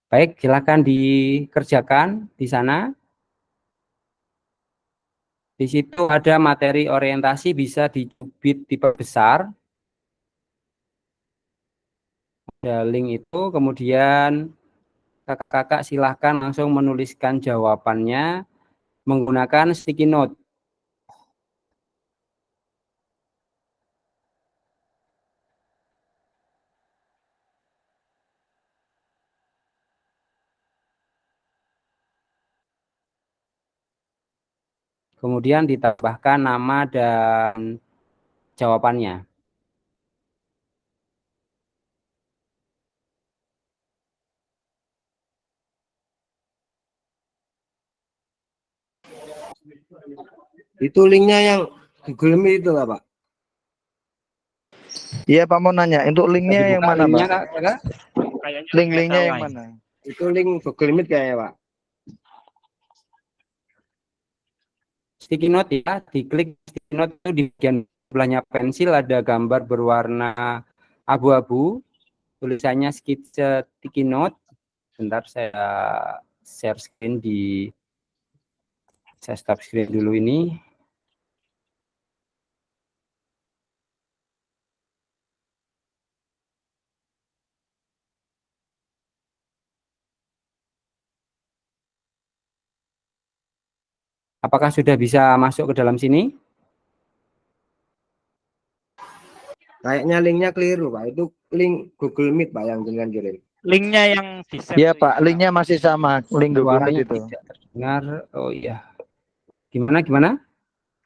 Baik, silakan dikerjakan di sana. Di situ ada materi orientasi, bisa dicubit, diperbesar. Ada link itu, kemudian kakak-kakak silahkan langsung menuliskan jawabannya menggunakan sticky note. Kemudian ditambahkan nama dan jawabannya. Itu linknya yang Google Meet itu nggak, Pak? Iya Pak, mau nanya, untuk linknya yang mana linknya, Pak? Kak? Link-linknya yang mana? Itu link Google Meet kayaknya, Pak. Sticky note ya, diklik sticky note itu di bagian sebelahnya pensil ada gambar berwarna abu-abu, tulisannya skitse sticky note. Bentar, saya share screen saya stop screen dulu ini. Apakah sudah bisa masuk ke dalam sini? Kayaknya linknya keliru, Pak. Itu link Google Meet, Pak, yang dengan kirim. Linknya yang di share. Iya Pak, linknya masih sama, link Google Meet Suaranya itu. tidak terdengar. Oh iya. Gimana?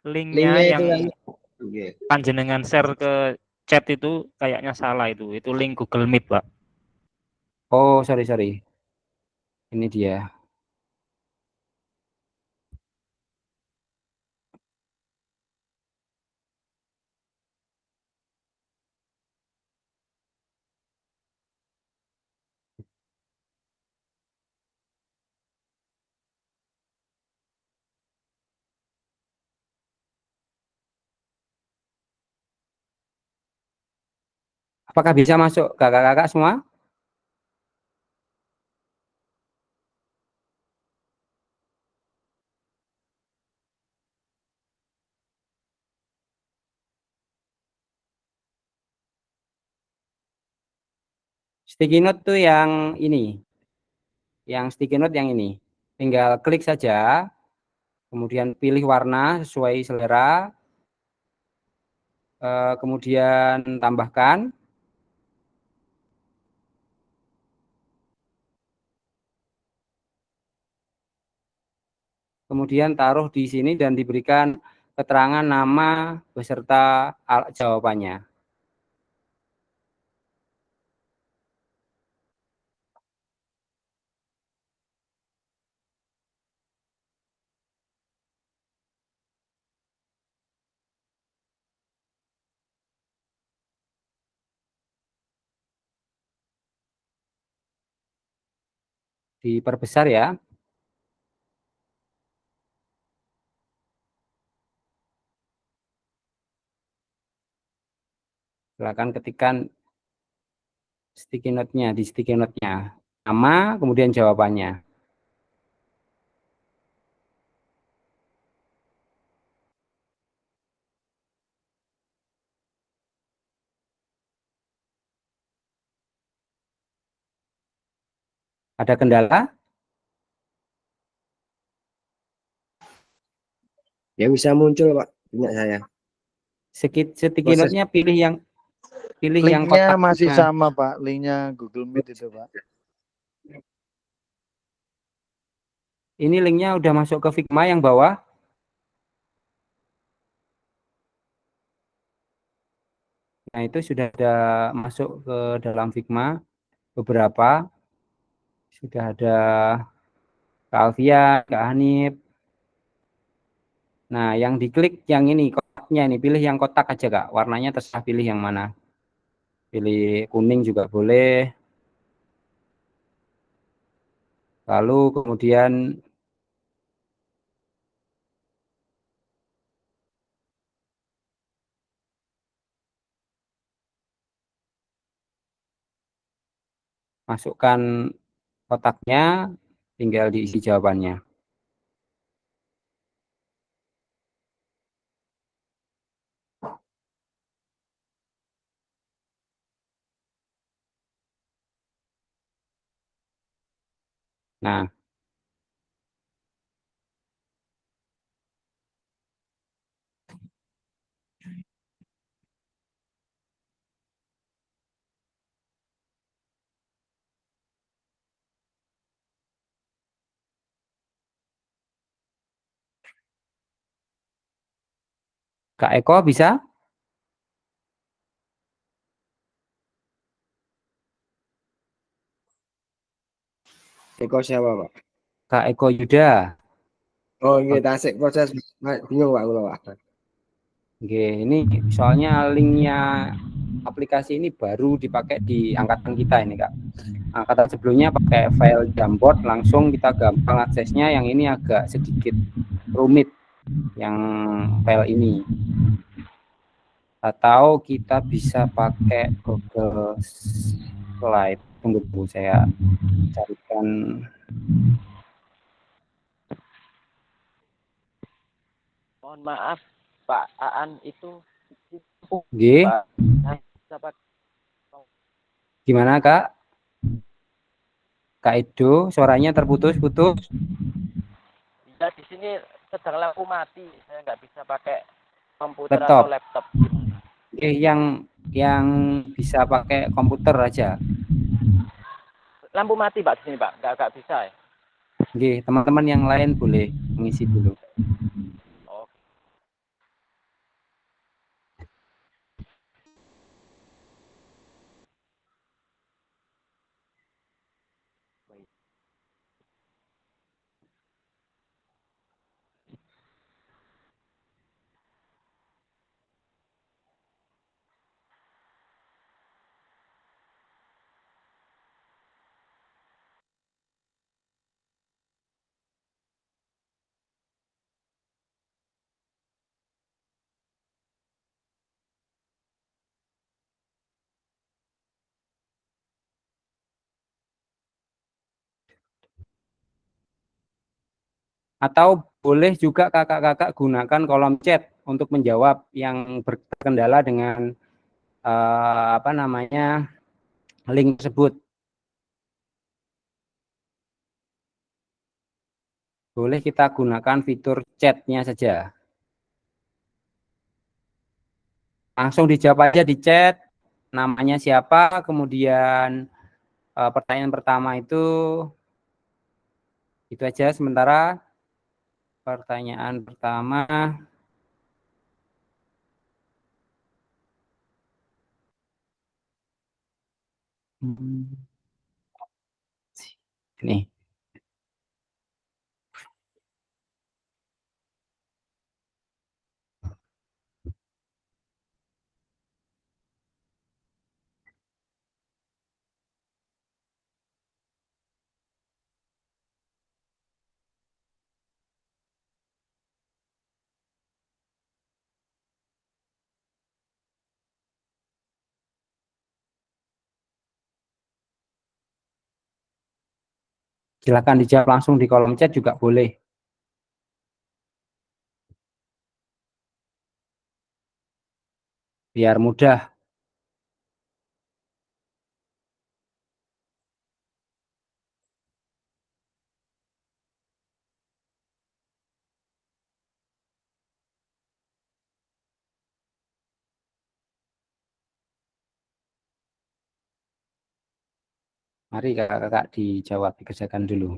Linknya yang Okay. panjenengan share ke chat itu kayaknya salah itu. Itu link Google Meet, Pak. Oh, sorry. Ini dia. Apakah bisa masuk kakak-kakak semua? Sticky note tuh yang ini. Yang sticky note yang ini. Tinggal klik saja. Kemudian pilih warna sesuai selera. Kemudian tambahkan. Kemudian taruh di sini dan diberikan keterangan nama beserta jawabannya. diperbesar ya. Silakan ketikkan sticky note-nya di sticky note-nya. Nama, kemudian jawabannya. Ada kendala? Ya bisa muncul Pak, punya saya. Sticky note-nya pilih yang Linknya kotak masih bunga. sama Pak, linknya Google Meet itu Pak. Ini linknya udah masuk ke Figma yang bawah. Nah, itu sudah ada masuk ke dalam Figma beberapa. Sudah ada Kak Alfian, Kak Hanif. Nah, yang diklik yang ini kotaknya ini, pilih yang kotak aja Kak. Warnanya terserah pilih yang mana. Pilih kuning juga boleh. Lalu kemudian masukkan kotaknya, tinggal diisi jawabannya. Nah, Kak Eko bisa? Eko siapa Pak? Kak Eko Yuda. Oh iya, tasik proses bingung Pak kalau Pak. Oke, ini soalnya linknya aplikasi ini baru dipakai di angkatan kita ini Kak. Angkatan sebelumnya pakai file Jamboard, langsung kita gampang aksesnya. Yang ini agak sedikit rumit yang file ini. Atau kita bisa pakai Google Slide. Tunggu saya carikan. Mohon maaf Pak Aan itu G. Pak. Gimana Kak? Kak Edo, suaranya terputus-putus. Ya di sini sedang lampu mati, saya nggak bisa pakai komputer Laptop. atau laptop. Yang bisa pakai komputer aja. Lampu mati Pak di sini Pak, nggak bisa ya. Oke, teman-teman yang lain boleh mengisi dulu. Atau boleh juga kakak-kakak gunakan kolom chat untuk menjawab yang berkendala dengan link tersebut. Boleh kita gunakan fitur chatnya saja. Langsung dijawab aja di chat, namanya siapa, kemudian pertanyaan pertama itu aja sementara. Pertanyaan pertama. Nih. Silakan dijawab langsung di kolom chat juga boleh. Biar mudah. Mari kakak-kakak dijawab, dikerjakan dulu.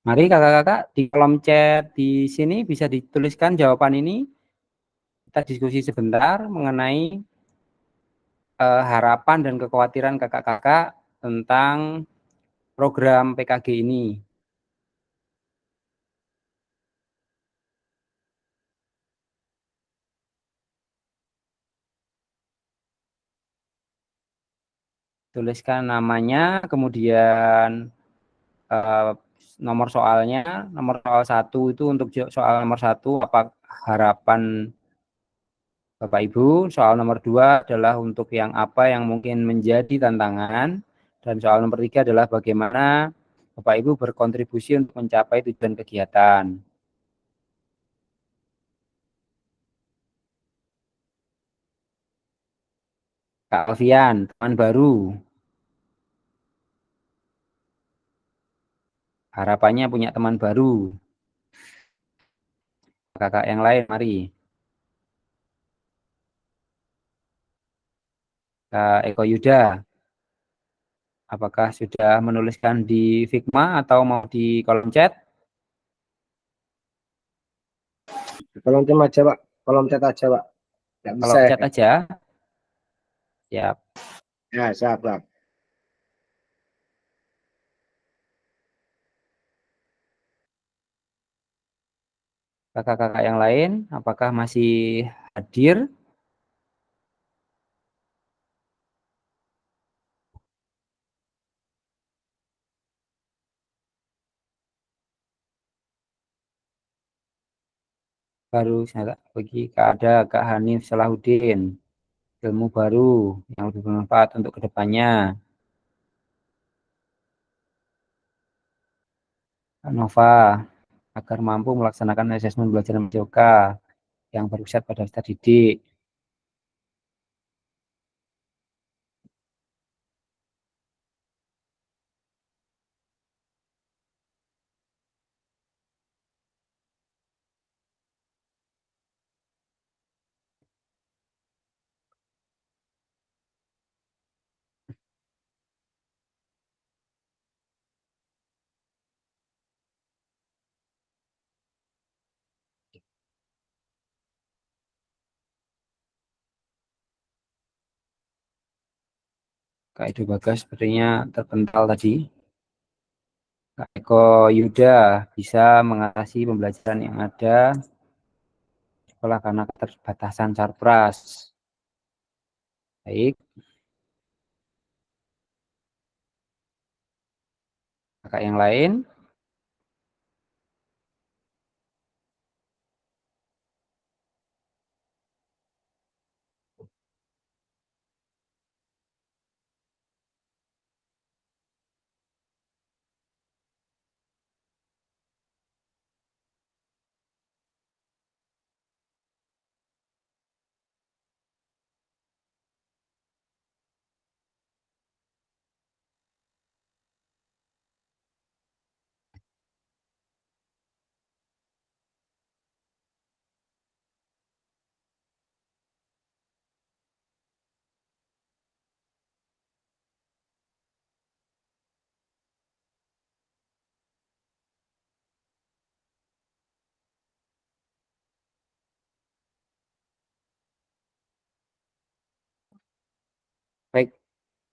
Mari kakak-kakak di kolom chat di sini bisa dituliskan jawaban ini. Kita diskusi sebentar mengenai harapan dan kekhawatiran kakak-kakak tentang program PKG ini. Tuliskan namanya, kemudian nomor soalnya. Nomor soal 1 itu untuk soal nomor 1 apa harapan Bapak Ibu. Soal nomor 2 adalah untuk yang apa yang mungkin menjadi tantangan. Dan soal nomor 3 adalah bagaimana Bapak Ibu berkontribusi untuk mencapai tujuan kegiatan. Kak Alfian, teman baru. Harapannya punya teman baru. Kakak yang lain, mari. Kak Eko Yuda, apakah sudah menuliskan di Figma atau mau di kolom chat? Kolom chat aja, Pak. Kolom chat aja, Pak. Nggak bisa Kolom ya. chat aja. Siap. Ya, siap, Pak. Kakak-kakak yang lain, apakah masih hadir? Baru saya bagi ada Kak Hanif Salahuddin, ilmu baru yang lebih bermanfaat untuk kedepannya. Kak Nova, agar mampu melaksanakan asesmen belajar menjoka yang berpusat pada peserta didik. Kak Edo Bagas sepertinya terpental tadi. Kak Eko Yuda bisa mengatasi pembelajaran yang ada sekolah karena keterbatasan sarpras. Baik. Kakak yang lain.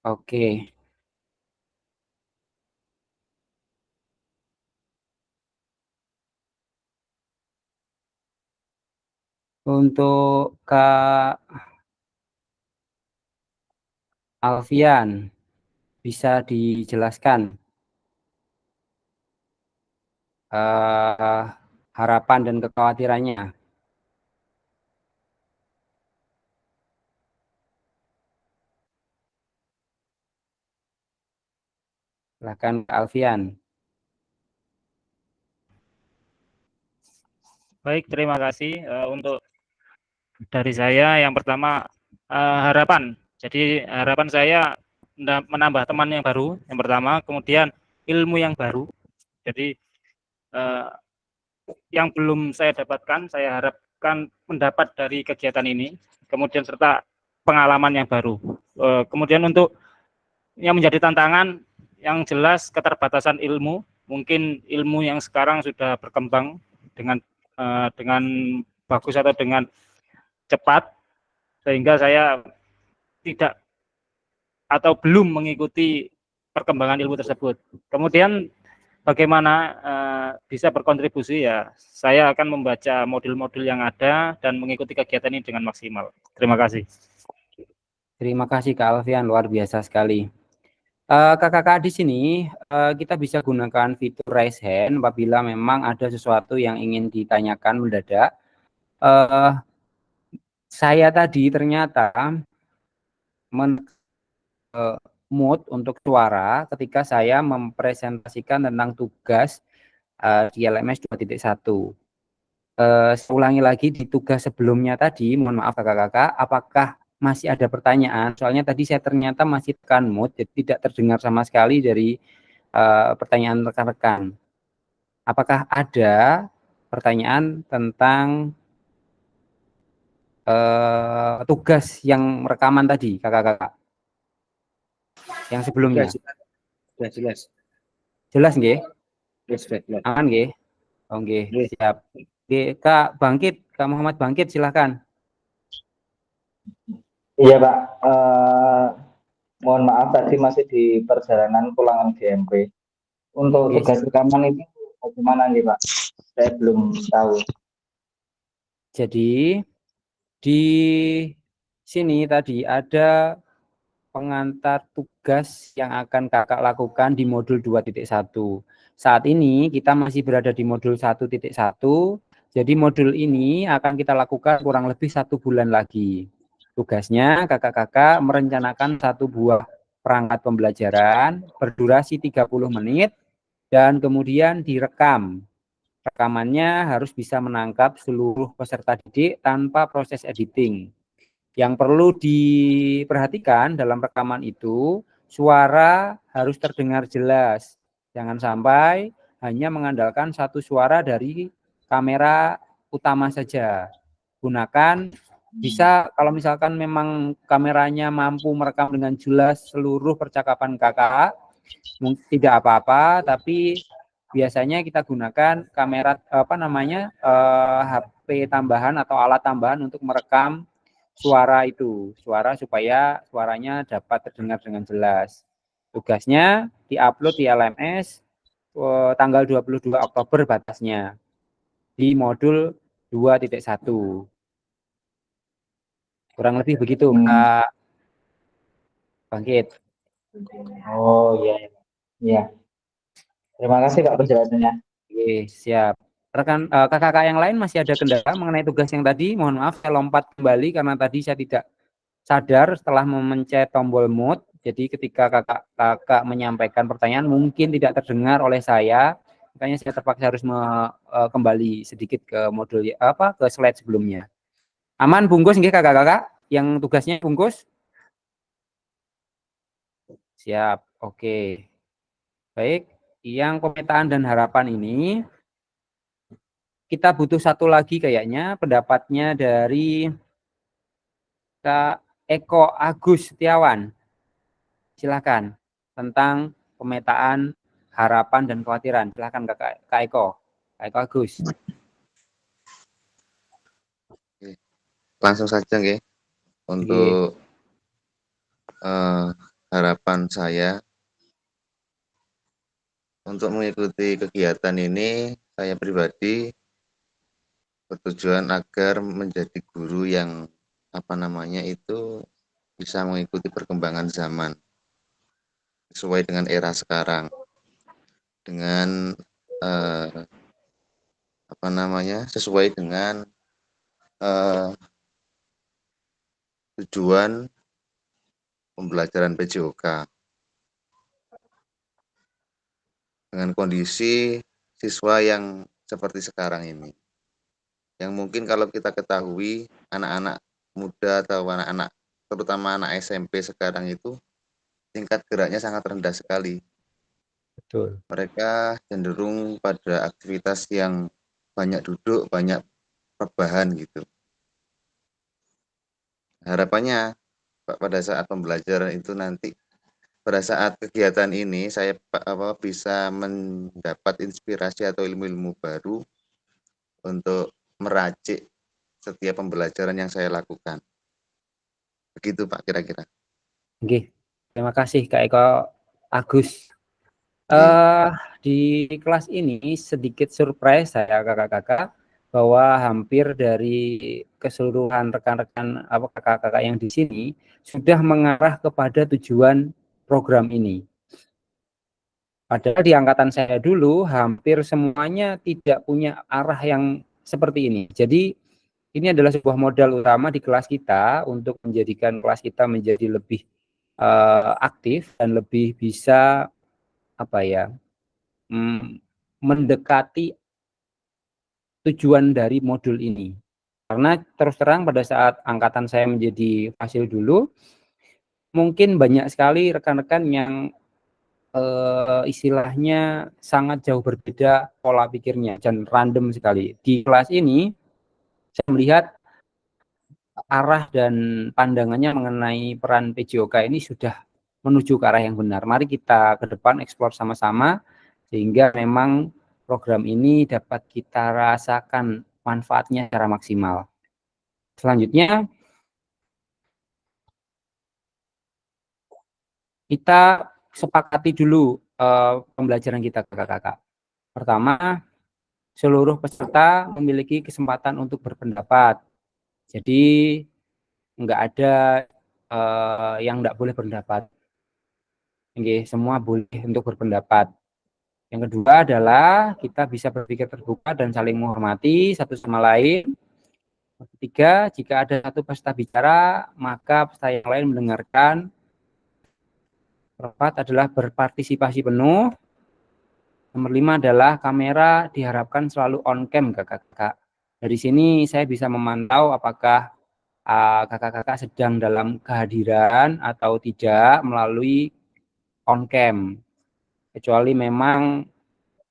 Oke. Untuk Kak Alfian, bisa dijelaskan harapan dan kekhawatirannya. Silakan Kak Alfian. Baik, terima kasih untuk dari saya. Yang pertama harapan. Jadi harapan saya menambah teman yang baru. Yang pertama, kemudian ilmu yang baru. Jadi yang belum saya dapatkan, saya harapkan mendapat dari kegiatan ini. Kemudian serta pengalaman yang baru. Kemudian untuk yang menjadi tantangan, yang jelas keterbatasan ilmu. Mungkin ilmu yang sekarang sudah berkembang dengan bagus atau dengan cepat, sehingga saya tidak atau belum mengikuti perkembangan ilmu tersebut. Kemudian bagaimana bisa berkontribusi, ya saya akan membaca modul-modul yang ada dan mengikuti kegiatan ini dengan maksimal. Terima kasih. Terima kasih Kak Alfian, luar biasa sekali. Kakak-kakak di sini kita bisa gunakan fitur raise hand apabila memang ada sesuatu yang ingin ditanyakan mendadak. Saya tadi ternyata mute untuk suara ketika saya mempresentasikan tentang tugas di LMS 2.1. Saya ulangi lagi di tugas sebelumnya tadi, mohon maaf kakak-kakak, apakah masih ada pertanyaan? Soalnya tadi saya ternyata masih tekan mute, jadi tidak terdengar sama sekali dari pertanyaan rekan-rekan. Apakah ada pertanyaan tentang tugas yang rekaman tadi, kakak-kakak? Yang sebelumnya? Jelas. Jelas nggih? Jelas. Aman nggih? Oke, siap. Oke, Kak Bangkit, Kak Muhammad Bangkit, silahkan. Iya Pak, mohon maaf tadi masih di perjalanan pulangan GMP. Untuk tugas rekaman itu bagaimana nih Pak? Saya belum tahu. Jadi di sini tadi ada pengantar tugas yang akan kakak lakukan di modul 2.1. Saat ini kita masih berada di modul 1.1. Jadi modul ini akan kita lakukan kurang lebih 1 bulan lagi. Tugasnya kakak-kakak merencanakan 1 buah perangkat pembelajaran berdurasi 30 menit dan kemudian direkam. Rekamannya harus bisa menangkap seluruh peserta didik tanpa proses editing. Yang perlu diperhatikan dalam rekaman itu, suara harus terdengar jelas. Jangan sampai hanya mengandalkan satu suara dari kamera utama saja. Gunakan, bisa kalau misalkan memang kameranya mampu merekam dengan jelas seluruh percakapan kakak, tidak apa-apa, tapi biasanya kita gunakan kamera HP tambahan atau alat tambahan untuk merekam suara supaya suaranya dapat terdengar dengan jelas. Tugasnya diupload di LMS tanggal 22 Oktober batasnya di modul 2.1. Kurang lebih begitu, Kak Bangkit. Oh iya. Iya. Terima kasih Pak penjelasannya. Oke, siap. Rekan kakak-kakak yang lain masih ada kendala mengenai tugas yang tadi? Mohon maaf saya lompat kembali karena tadi saya tidak sadar setelah memencet tombol mute. Jadi ketika kakak menyampaikan pertanyaan mungkin tidak terdengar oleh saya, makanya saya terpaksa harus kembali sedikit ke modul ke slide sebelumnya. Aman bungkus nggih kakak-kakak yang tugasnya bungkus? Siap. Oke. Baik, yang pemetaan dan harapan ini kita butuh satu lagi kayaknya pendapatnya dari Kak Eko Agus Setiawan. Silakan tentang pemetaan harapan dan kekhawatiran. Silakan Kak Eko. Kak Eko Agus. Langsung saja nggih. Untuk harapan saya untuk mengikuti kegiatan ini, saya pribadi bertujuan agar menjadi guru yang bisa mengikuti perkembangan zaman sesuai dengan era sekarang, dengan sesuai dengan tujuan pembelajaran PJOK dengan kondisi siswa yang seperti sekarang ini. Yang mungkin kalau kita ketahui anak-anak muda atau anak-anak terutama anak SMP sekarang itu tingkat geraknya sangat rendah sekali. Betul. Mereka cenderung pada aktivitas yang banyak duduk, banyak rebahan gitu. Harapannya pada saat pembelajaran itu nanti, pada saat kegiatan ini saya bisa mendapat inspirasi atau ilmu-ilmu baru untuk meracik setiap pembelajaran yang saya lakukan. Begitu Pak kira-kira. Oke, terima kasih Kak Eko Agus. Di kelas ini sedikit surprise saya kakak-kakak bahwa hampir dari keseluruhan rekan-rekan kakak-kakak yang di sini sudah mengarah kepada tujuan program ini. Padahal di angkatan saya dulu hampir semuanya tidak punya arah yang seperti ini. Jadi ini adalah sebuah modal utama di kelas kita untuk menjadikan kelas kita menjadi lebih aktif dan lebih bisa mendekati tujuan dari modul ini. Karena terus terang pada saat angkatan saya menjadi fasil dulu, mungkin banyak sekali rekan-rekan yang istilahnya sangat jauh berbeda pola pikirnya dan random sekali. Di kelas ini saya melihat arah dan pandangannya mengenai peran PJOK ini sudah menuju ke arah yang benar. Mari kita ke depan eksplor sama-sama sehingga memang program ini dapat kita rasakan manfaatnya secara maksimal. Selanjutnya kita sepakati dulu pembelajaran kita kakak-kakak. Pertama, seluruh peserta memiliki kesempatan untuk berpendapat. Jadi enggak ada yang enggak boleh berpendapat. Oke, semua boleh untuk berpendapat. Yang kedua adalah kita bisa berpikir terbuka dan saling menghormati satu sama lain. Ketiga, jika ada satu peserta bicara, maka peserta yang lain mendengarkan. Keempat adalah berpartisipasi penuh. Nomor 5 adalah kamera diharapkan selalu on cam kakak-kakak. Dari sini saya bisa memantau apakah kakak-kakak sedang dalam kehadiran atau tidak melalui on cam. Kecuali memang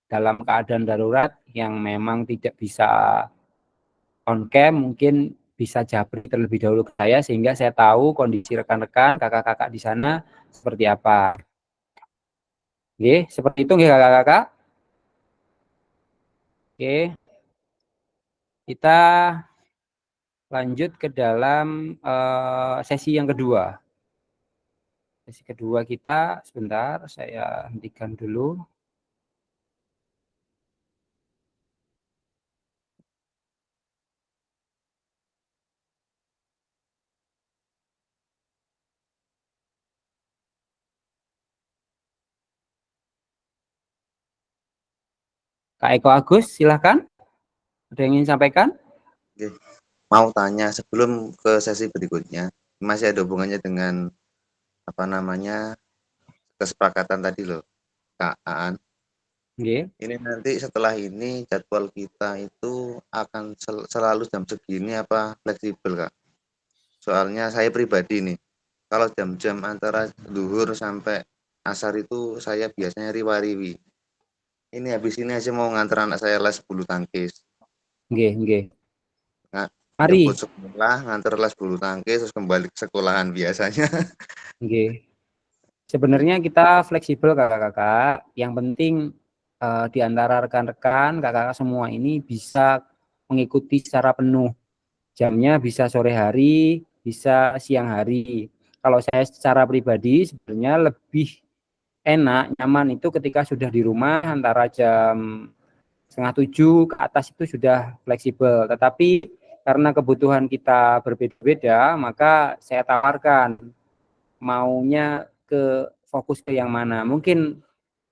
dalam keadaan darurat yang memang tidak bisa on cam, mungkin bisa japri terlebih dahulu ke saya sehingga saya tahu kondisi rekan-rekan kakak-kakak di sana seperti apa. Oke, seperti itu nggih kakak-kakak. Oke. Kita lanjut ke dalam sesi yang kedua. Sesi kedua kita, sebentar, saya hentikan dulu. Kak Eko Agus, silakan. Ada yang ingin sampaikan? Oke. Mau tanya sebelum ke sesi berikutnya, masih ada hubungannya dengan kesepakatan tadi loh, Kak Aan. Oke. Ini nanti setelah ini jadwal kita itu akan selalu jam segini apa fleksibel Kak? Soalnya saya pribadi nih, kalau jam-jam antara zuhur sampai asar itu saya biasanya riwa-riwi. Ini habis ini aja mau nganter anak saya les bulu tangkis. Oke. Nah, mari jemput sekolah, nganter les bulu tangkis, terus kembali ke sekolahan biasanya. Oke. Sebenarnya kita fleksibel kakak-kakak. Yang penting di antara rekan-rekan kakak-kakak semua ini bisa mengikuti secara penuh. Jamnya bisa sore hari, bisa siang hari. kalau saya secara pribadi sebenarnya lebih enak, nyaman itu ketika sudah di rumah antara jam 6:30 ke atas itu sudah fleksibel. Tetapi karena kebutuhan kita berbeda-beda, maka saya tawarkan maunya fokus ke yang mana. Mungkin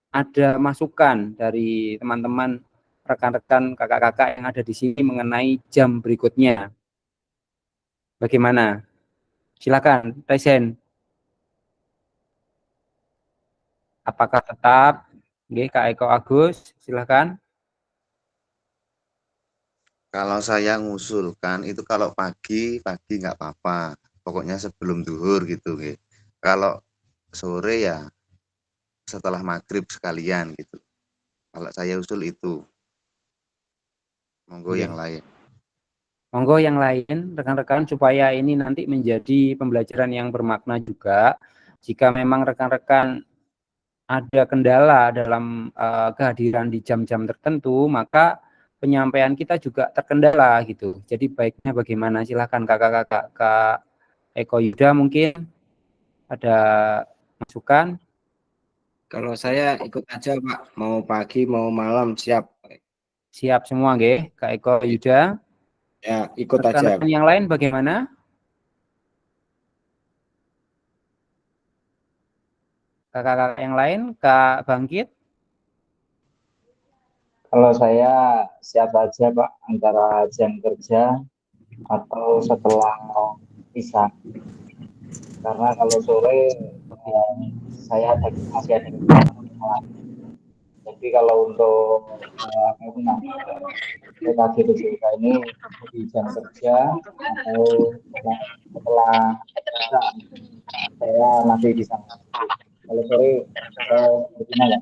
ada masukan dari teman-teman, rekan-rekan, kakak-kakak yang ada di sini mengenai jam berikutnya. Bagaimana? Silakan, Resen. Apakah tetap? Kak Eko Agus, silakan. Kalau saya ngusulkan itu kalau pagi nggak apa-apa. Pokoknya sebelum zuhur gitu. Kalau sore ya setelah maghrib sekalian gitu. Kalau saya usul itu. Monggo yang lain. Monggo yang lain, rekan-rekan, supaya ini nanti menjadi pembelajaran yang bermakna juga. Jika memang rekan-rekan ada kendala dalam kehadiran di jam-jam tertentu, maka penyampaian kita juga terkendala gitu. Jadi baiknya bagaimana? Silakan kakak-kakak, Kak Eko Yuda mungkin ada masukan. Kalau saya ikut aja Pak, mau pagi mau malam siap. Siap semua nggih, Kak Eko Yuda. Ya, ikut aja. Rekan-rekan yang lain bagaimana? Kakak-kakak yang lain, Kak Bangkit? Kalau saya siap aja Pak, antara jam kerja atau setelah isya. Karena kalau sore saya masih ada kegiatan. Jadi kalau untuk pagi bercerita ini di jam kerja atau setelah saya nanti di sana. Kalau sore bagaimana?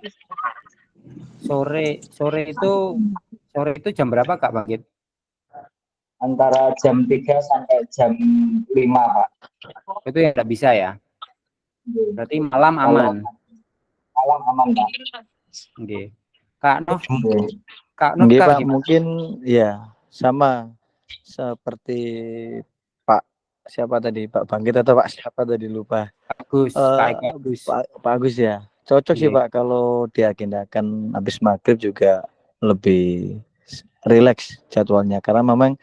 Sore itu jam berapa Kak Bangkit? Antara jam 3 sampai jam 5 Pak. Itu yang tidak bisa ya? Berarti malam aman. Malam aman Pak. Oke. Kak Nov, Pak, mungkin ya sama seperti Pak siapa tadi, Pak Bangkit atau Pak siapa tadi lupa. Agus, Pak Agus ya. Cocok sih Pak kalau diagendakan habis maghrib juga lebih rileks jadwalnya, karena memang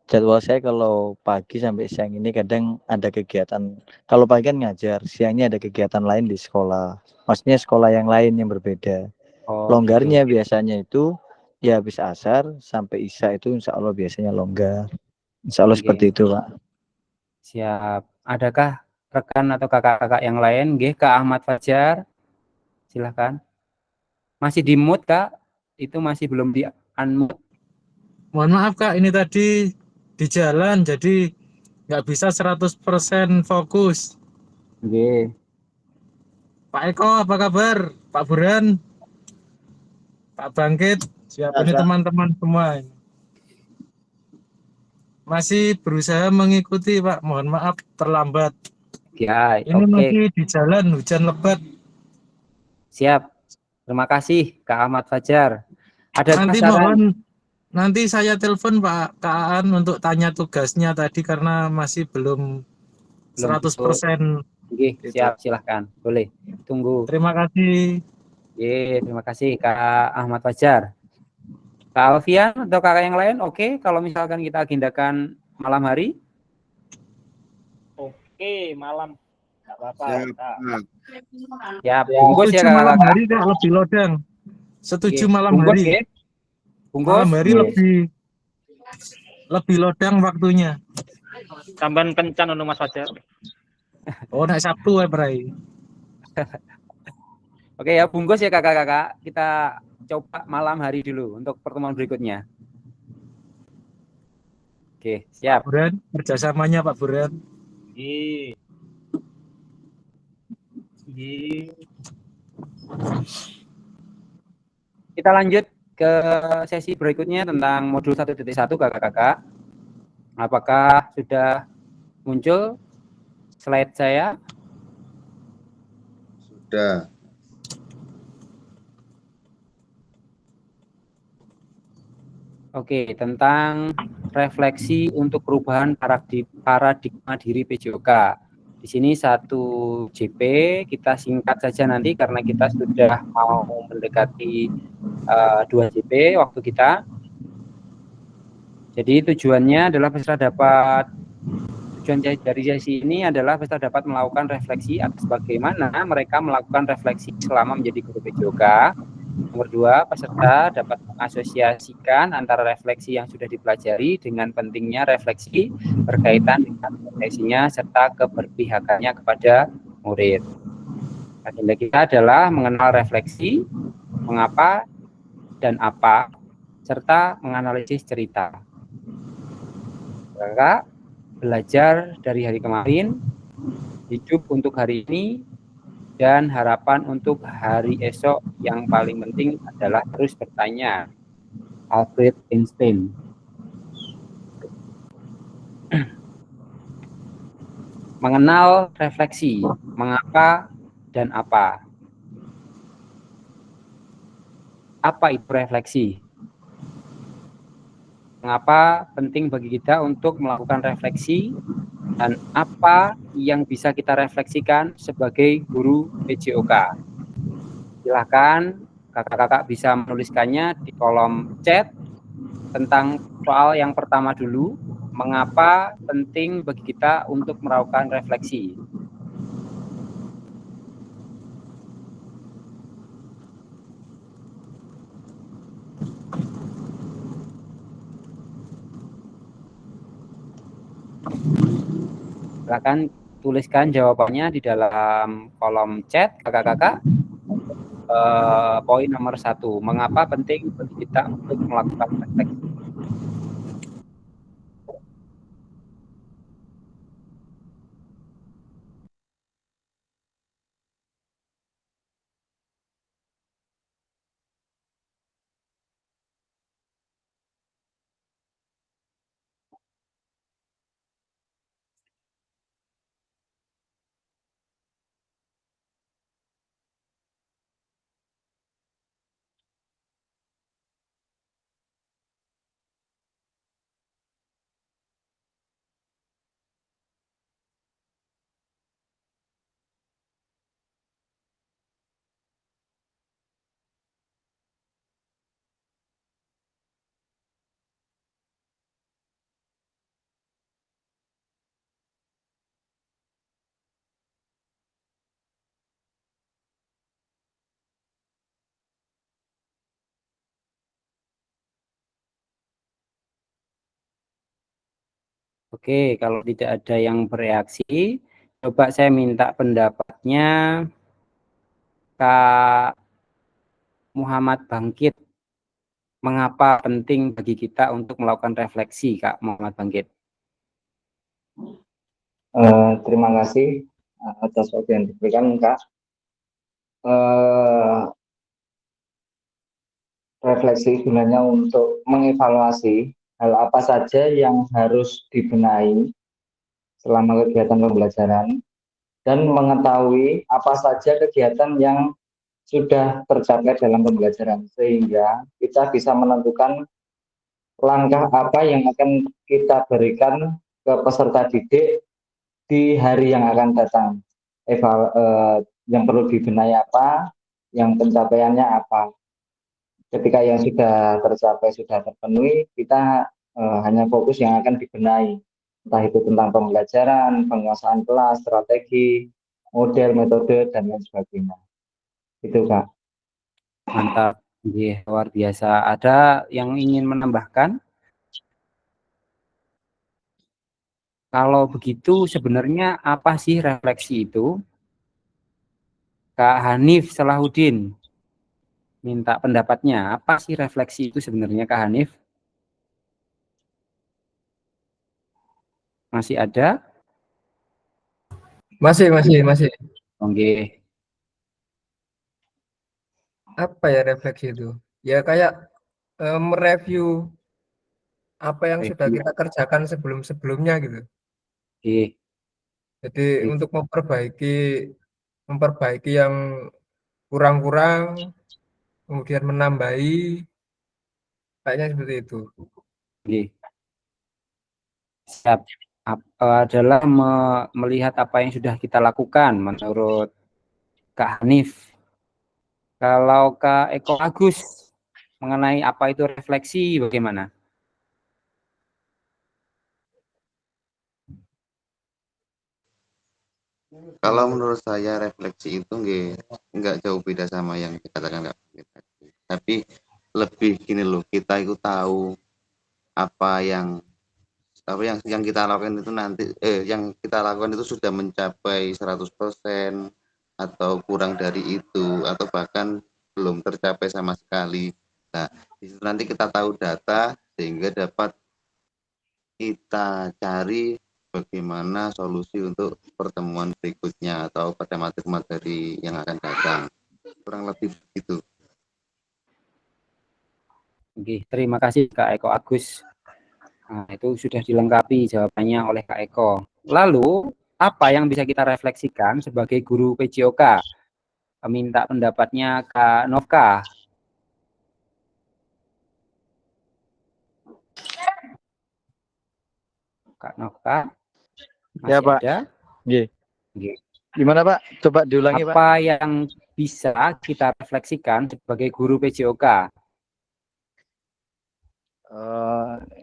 jadwal saya kalau pagi sampai siang ini kadang ada kegiatan. Kalau pagi kan ngajar, siangnya ada kegiatan lain di sekolah. Maksudnya sekolah yang lain yang berbeda. Longgarnya gitu. Biasanya itu ya habis asar sampai isya itu insya Allah biasanya longgar. Insya Allah seperti itu Pak. Siap. Adakah rekan atau kakak-kakak yang lain? Kak Ahmad Fajar, silahkan. Masih di mute Kak? Itu masih belum di unmute. Mohon maaf Kak, ini tadi di jalan jadi nggak bisa 100% fokus. Oke. Pak Eko apa kabar? Pak Burhan, Pak Bangkit, siap ini teman-teman semua. Masih berusaha mengikuti Pak, mohon maaf terlambat. Ya, ini masih di jalan, hujan lebat. Siap. Terima kasih Kak Ahmad Fajar. Ada nanti nanti saya telepon Pak Kak Aan untuk tanya tugasnya tadi karena masih belum 100%. Oke, siap, silahkan. Boleh. Tunggu. Terima kasih. Terima kasih Kak Ahmad Fajar. Kak Alfian atau kakak yang lain, oke, kalau misalkan kita agendakan malam hari? Oke, malam. Nggak apa-apa. Siap. Bungkus ya malam hari Kak, lebih lodang. Setuju malam bungkus, hari. Bungkus. Malam hari lebih lodang waktunya. Tambahan kencan untuk Mas Fajar. Oh, naik Sabtu ya, Bray. Oke ya, bungkus ya kakak-kakak. Kita coba malam hari dulu untuk pertemuan berikutnya. Oke, siap. Pak Burhan, kerjasamanya Pak Burhan. Kita lanjut ke sesi berikutnya tentang modul 1.1 kakak-kakak. Apakah sudah muncul slide saya? Sudah. Oke, tentang refleksi untuk perubahan paradigma diri PJOK. Di sini 1 JP, kita singkat saja nanti karena kita sudah mau mendekati 2 JP waktu kita. Jadi tujuannya adalah peserta dapat, tujuan dari sesi ini adalah peserta dapat melakukan refleksi atas bagaimana mereka melakukan refleksi selama menjadi guru PJOK. Nomor 2, peserta dapat mengasosiasikan antara refleksi yang sudah dipelajari dengan pentingnya refleksi berkaitan dengan profesinya serta keberpihakannya kepada murid. Agenda kita adalah mengenal refleksi, mengapa dan apa, serta menganalisis cerita. Kakak belajar dari hari kemarin, hidup untuk hari ini, dan harapan untuk hari esok yang paling penting adalah terus bertanya. Albert Einstein. Mengenal refleksi, mengapa dan apa. Apa itu refleksi? Mengapa penting bagi kita untuk melakukan refleksi dan apa yang bisa kita refleksikan sebagai guru PJOK. Silakan kakak-kakak bisa menuliskannya di kolom chat tentang soal yang pertama dulu, mengapa penting bagi kita untuk melakukan refleksi. Silakan tuliskan jawabannya di dalam kolom chat kakak-kakak. Poin nomor 1, mengapa penting bagi kita untuk melakukan refleksi. Oke, kalau tidak ada yang bereaksi, coba saya minta pendapatnya Kak Muhammad Bangkit. Mengapa penting bagi kita untuk melakukan refleksi, Kak Muhammad Bangkit? Terima kasih atas waktu yang diberikan, Kak. Refleksi gunanya untuk mengevaluasi hal apa saja yang harus dibenahi selama kegiatan pembelajaran dan mengetahui apa saja kegiatan yang sudah tercapai dalam pembelajaran sehingga kita bisa menentukan langkah apa yang akan kita berikan ke peserta didik di hari yang akan datang. Yang perlu dibenahi apa, yang pencapaiannya apa. Ketika yang sudah tercapai, sudah terpenuhi, kita hanya fokus yang akan dibenahi. Entah itu tentang pembelajaran, penguasaan kelas, strategi, model, metode, dan lain sebagainya. Itu, Kak. Mantap, luar biasa. Ada yang ingin menambahkan? Kalau begitu sebenarnya apa sih refleksi itu? Kak Hanif Salahuddin minta pendapatnya, apa sih refleksi itu sebenarnya Kak Hanif? Masih ada? Masih. Oke. Apa ya refleksi itu? Ya kayak mereview apa yang sudah kita kerjakan sebelum-sebelumnya gitu. Oke. Jadi untuk memperbaiki yang kurang-kurang, kemudian menambahi, kayaknya seperti itu. Oke. Siap. adalah melihat apa yang sudah kita lakukan menurut Kak Hanif. Kalau Kak Eko Agus mengenai apa itu refleksi bagaimana? Kalau menurut saya refleksi itu nggak jauh beda sama yang dikatakan Kak Bangkit tadi. Tapi lebih gini loh, kita itu tahu apa yang kita lakukan itu nanti yang kita lakukan itu sudah mencapai 100% atau kurang dari itu atau bahkan belum tercapai sama sekali. Nah, disitu nanti kita tahu data sehingga dapat kita cari bagaimana solusi untuk pertemuan berikutnya atau pada materi-materi yang akan datang. Kurang lebih begitu. Oke, terima kasih Kak Eko Agus. Nah, itu sudah dilengkapi jawabannya oleh Kak Eko. Lalu, apa yang bisa kita refleksikan sebagai guru PJOK? Minta pendapatnya Kak Novka. Kak Novka, masih Ya, Pak. ada? Nggih. Nggih. Gimana, Pak? Coba diulangi, Pak. Apa yang bisa kita refleksikan sebagai guru PJOK?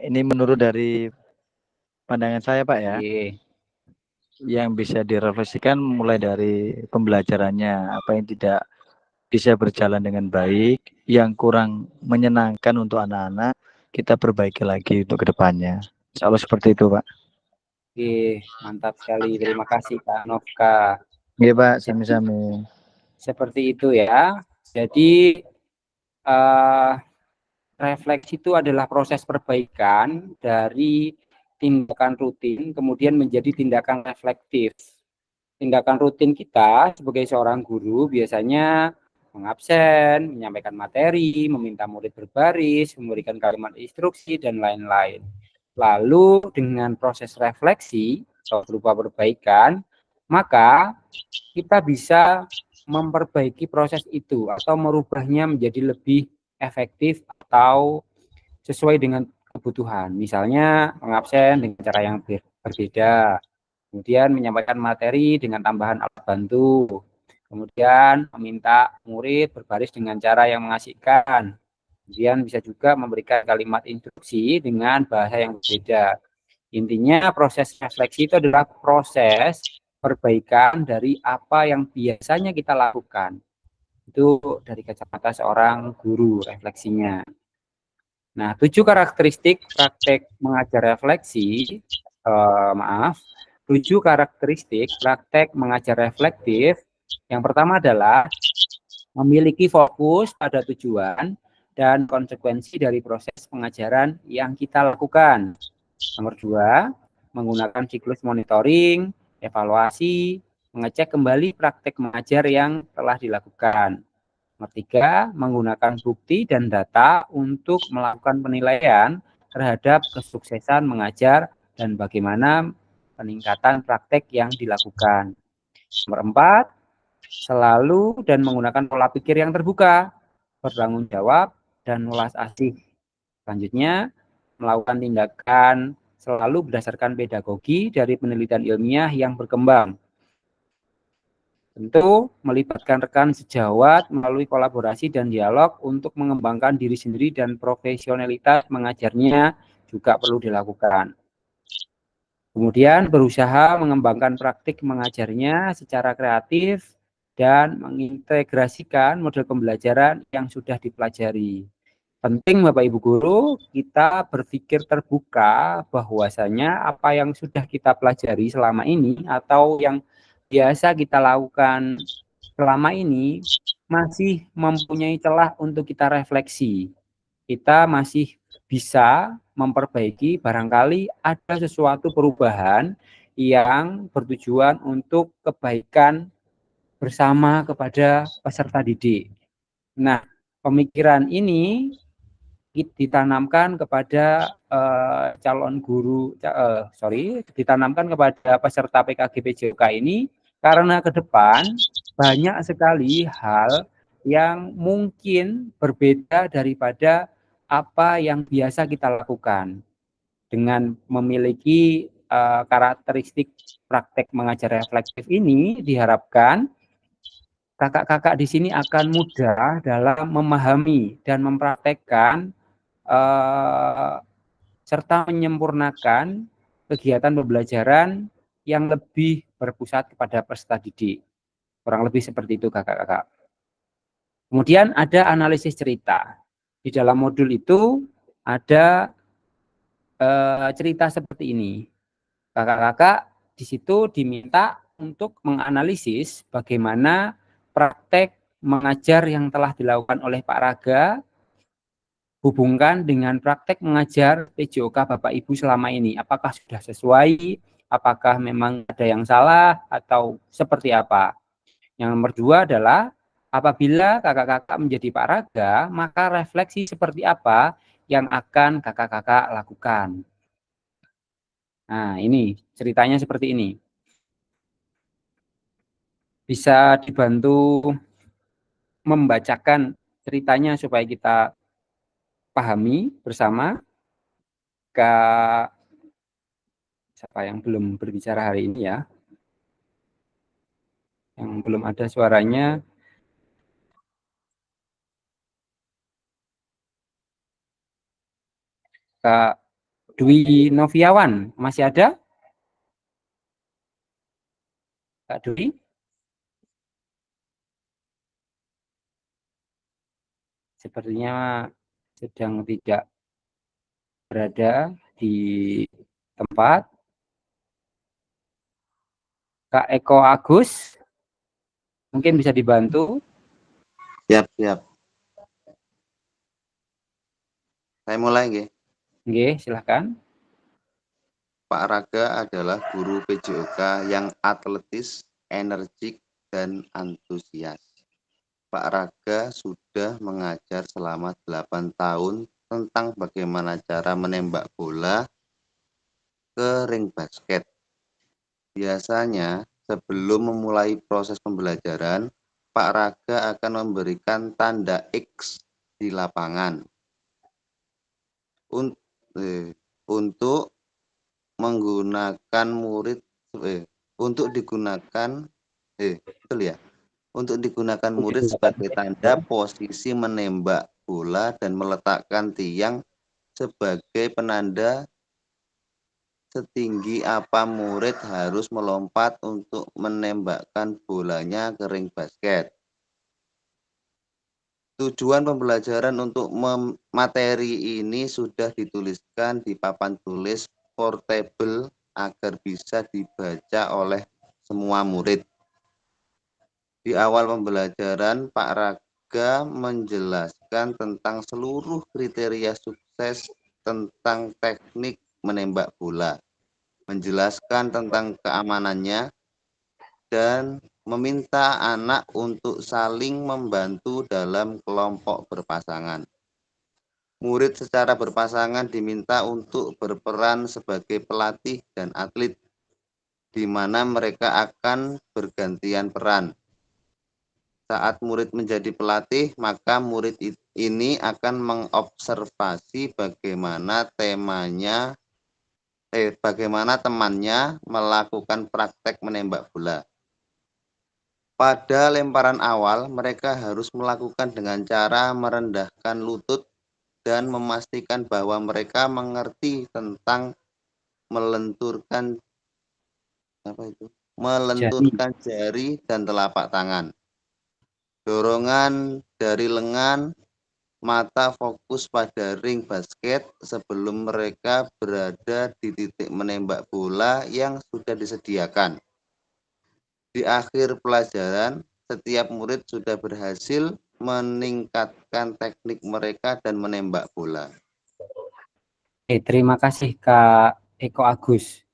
Ini menurut dari pandangan saya, Pak ya. Yang bisa direfleksikan mulai dari pembelajarannya, apa yang tidak bisa berjalan dengan baik, yang kurang menyenangkan untuk anak-anak, kita perbaiki lagi untuk kedepannya. Insya Allah seperti itu, Pak. Oke, mantap sekali. Terima kasih Kak Novka. Oke, Pak, sami-sami. Seperti itu ya. Jadi refleksi itu adalah proses perbaikan dari tindakan rutin kemudian menjadi tindakan reflektif. Tindakan rutin kita sebagai seorang guru biasanya mengabsen, menyampaikan materi, meminta murid berbaris, memberikan kalimat instruksi, dan lain-lain. Lalu dengan proses refleksi atau berupa perbaikan, maka kita bisa memperbaiki proses itu atau merubahnya menjadi lebih efektif atau sesuai dengan kebutuhan. Misalnya mengabsen dengan cara yang berbeda, kemudian menyampaikan materi dengan tambahan alat bantu, kemudian meminta murid berbaris dengan cara yang mengasihkan, kemudian bisa juga memberikan kalimat instruksi dengan bahasa yang berbeda. Intinya proses refleksi itu adalah proses perbaikan dari apa yang biasanya kita lakukan. Itu dari kacamata seorang guru refleksinya. Nah, 7 karakteristik praktek mengajar refleksi, 7 karakteristik praktek mengajar reflektif. Yang pertama adalah memiliki fokus pada tujuan dan konsekuensi dari proses pengajaran yang kita lakukan. Nomor 2, menggunakan siklus monitoring, evaluasi, mengecek kembali praktek mengajar yang telah dilakukan. Nomor 3, menggunakan bukti dan data untuk melakukan penilaian terhadap kesuksesan mengajar dan bagaimana peningkatan praktek yang dilakukan. Nomor 4, selalu dan menggunakan pola pikir yang terbuka, bertanggung jawab, dan welas asih. Selanjutnya, melakukan tindakan selalu berdasarkan pedagogi dari penelitian ilmiah yang berkembang. Tentu melibatkan rekan sejawat melalui kolaborasi dan dialog untuk mengembangkan diri sendiri dan profesionalitas mengajarnya juga perlu dilakukan. Kemudian berusaha mengembangkan praktik mengajarnya secara kreatif dan mengintegrasikan model pembelajaran yang sudah dipelajari. Penting Bapak Ibu Guru, kita berpikir terbuka bahwasanya apa yang sudah kita pelajari selama ini atau yang biasa kita lakukan selama ini masih mempunyai celah untuk kita refleksi. Kita masih bisa memperbaiki, barangkali ada sesuatu perubahan yang bertujuan untuk kebaikan bersama kepada peserta didik. Nah, pemikiran ini ditanamkan kepada calon guru, ditanamkan kepada peserta PKG PJOK ini karena ke depan banyak sekali hal yang mungkin berbeda daripada apa yang biasa kita lakukan. Dengan memiliki karakteristik praktek mengajar reflektif ini diharapkan kakak-kakak di sini akan mudah dalam memahami dan mempraktekkan serta menyempurnakan kegiatan pembelajaran yang lebih berpusat kepada peserta didik. Kurang lebih seperti itu kakak-kakak. Kemudian ada analisis cerita. Di dalam modul itu ada cerita seperti ini. Kakak-kakak di situ diminta untuk menganalisis bagaimana praktek mengajar yang telah dilakukan oleh Pak Raga hubungkan dengan praktek mengajar PJOK Bapak Ibu selama ini. Apakah sudah sesuai? Apakah memang ada yang salah atau seperti apa? Yang nomor 2 adalah apabila kakak-kakak menjadi Pak Raga, maka refleksi seperti apa yang akan kakak-kakak lakukan. Nah, ini ceritanya seperti ini. Bisa dibantu membacakan ceritanya supaya kita pahami bersama. Kak, siapa yang belum berbicara hari ini ya? Yang belum ada suaranya. Kak Dwi Noviawan, masih ada? Kak Dwi? Sepertinya sedang tidak berada di tempat. Kak Eko Agus, mungkin bisa dibantu. Siap, siap. Saya mulai, nggih. Nggih, silakan. Pak Raga adalah guru PJOK yang atletis, energik, dan antusias. Pak Raga sudah mengajar selama 8 tahun tentang bagaimana cara menembak bola ke ring basket. Biasanya, sebelum memulai proses pembelajaran, Pak Raga akan memberikan tanda X di lapangan untuk menggunakan murid untuk digunakan murid sebagai tanda posisi menembak bola dan meletakkan tiang sebagai penanda setinggi apa murid harus melompat untuk menembakkan bolanya ke ring basket. Tujuan pembelajaran untuk materi ini sudah dituliskan di papan tulis portable agar bisa dibaca oleh semua murid. Di awal pembelajaran, Pak Raga menjelaskan tentang seluruh kriteria sukses tentang teknik menembak bola, menjelaskan tentang keamanannya, dan meminta anak untuk saling membantu dalam kelompok berpasangan. Murid secara berpasangan diminta untuk berperan sebagai pelatih dan atlet, di mana mereka akan bergantian peran. Saat murid menjadi pelatih, maka murid ini akan mengobservasi bagaimana temannya melakukan praktek menembak bola. Pada lemparan awal, mereka harus melakukan dengan cara merendahkan lutut dan memastikan bahwa mereka mengerti tentang melenturkan jari dan telapak tangan. Dorongan dari lengan, mata fokus pada ring basket sebelum mereka berada di titik menembak bola yang sudah disediakan. Di akhir pelajaran, setiap murid sudah berhasil meningkatkan teknik mereka dan menembak bola. Terima kasih Kak Eko Agus.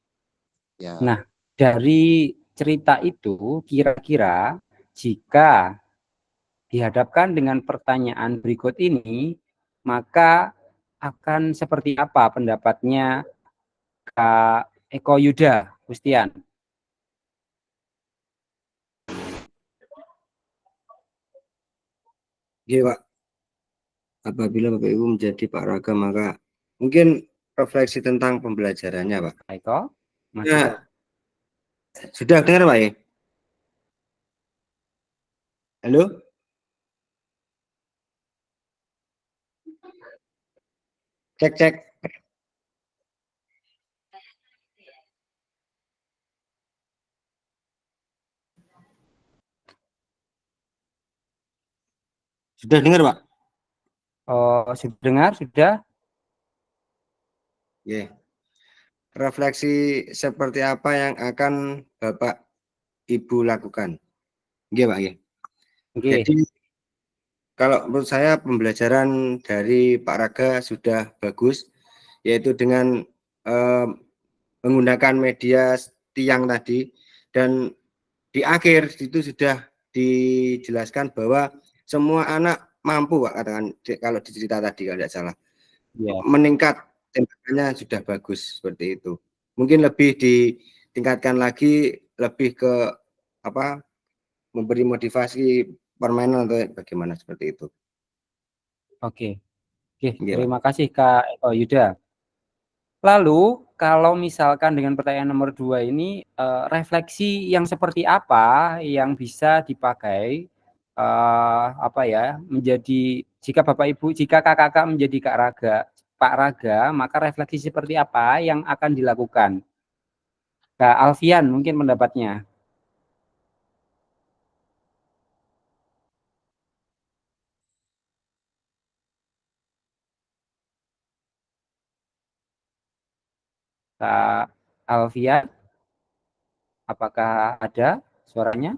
Ya. Nah, dari cerita itu kira-kira jika dihadapkan dengan pertanyaan berikut ini, maka akan seperti apa pendapatnya Kak Eko Yuda Gustian? Iya, Pak. Apabila Bapak Ibu menjadi Pak Raga, maka mungkin refleksi tentang pembelajarannya, Pak. Eko? Masih Ya, sudah dengar Pak ya? Halo? Cek cek. Sudah dengar Pak? Oh, sudah dengar? Sudah? Ya. Refleksi seperti apa yang akan Bapak Ibu lakukan? Iya Pak ya. Oke. Jadi kalau menurut saya pembelajaran dari Pak Raga sudah bagus, yaitu dengan menggunakan media tiang tadi, dan di akhir itu sudah dijelaskan bahwa semua anak mampu Pak, katakan kalau di cerita tadi kalau tidak salah. Ya. Meningkat tembakannya sudah bagus seperti itu. Mungkin lebih ditingkatkan lagi, lebih ke apa, memberi motivasi permainan atau bagaimana seperti itu. Oke. Oke, Iya, terima kasih Kak Eko Yuda. Lalu kalau misalkan dengan pertanyaan nomor 2 ini refleksi yang seperti apa yang bisa dipakai apa ya, menjadi jika Bapak Ibu, jika Kakak-kakak menjadi Pak Raga, maka refleksi seperti apa yang akan dilakukan? Kak Alfian mungkin pendapatnya. Kak Alfian, apakah ada suaranya?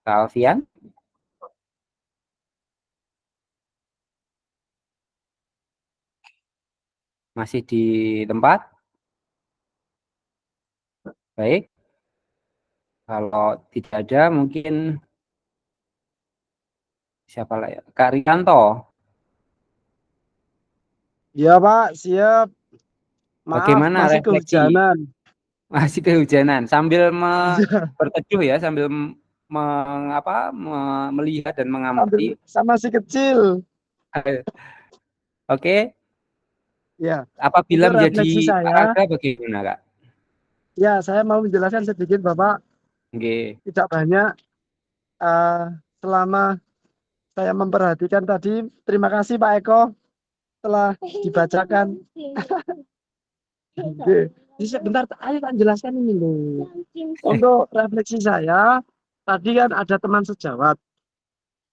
Kak Alfian? Masih di tempat? Baik. Kalau tidak ada mungkin siapa lah ya? Kak Rianto. Iya Pak, siap. Maaf, Bagaimana masih refleksi? kehujanan. Masih kehujanan sambil Iya. berteduh ya, sambil melihat dan mengamati. Sama si kecil. Oke. Ya. Apabila Itu menjadi refleksi Pak saya. Raga bagaimana Kak? Ya, saya mau menjelaskan sedikit Bapak. Oke. Tidak banyak. Selama saya memperhatikan tadi, terima kasih Pak Eko telah dibacakan. Oke. Jadi sebentar, ayo tak jelaskan ini loh. Untuk refleksi saya, tadi kan ada teman sejawat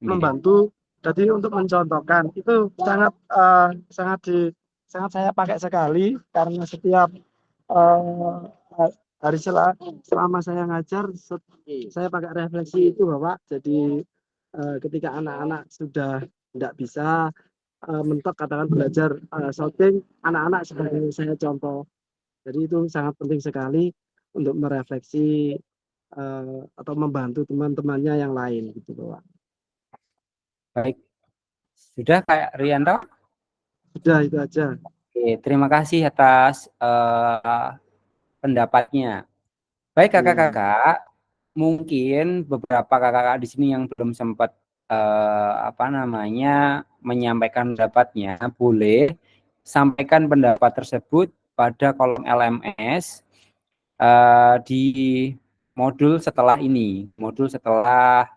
membantu. Jadi untuk mencontohkan itu sangat sangat saya pakai sekali, karena setiap hari selama saya ngajar saya pakai refleksi itu Bapak. Jadi ketika anak-anak sudah tidak bisa mentok, katakan belajar shouting, anak-anak sebagai saya contoh. Jadi itu sangat penting sekali untuk merefleksi atau membantu teman-temannya yang lain gitu Bapak. Baik. Sudah Kak Rianto? Sudah, itu aja. Oke, terima kasih atas pendapatnya. Baik kakak-kakak, mungkin beberapa kakak-kakak di sini yang belum sempat menyampaikan pendapatnya, boleh sampaikan pendapat tersebut pada kolom LMS di modul setelah ini, modul setelah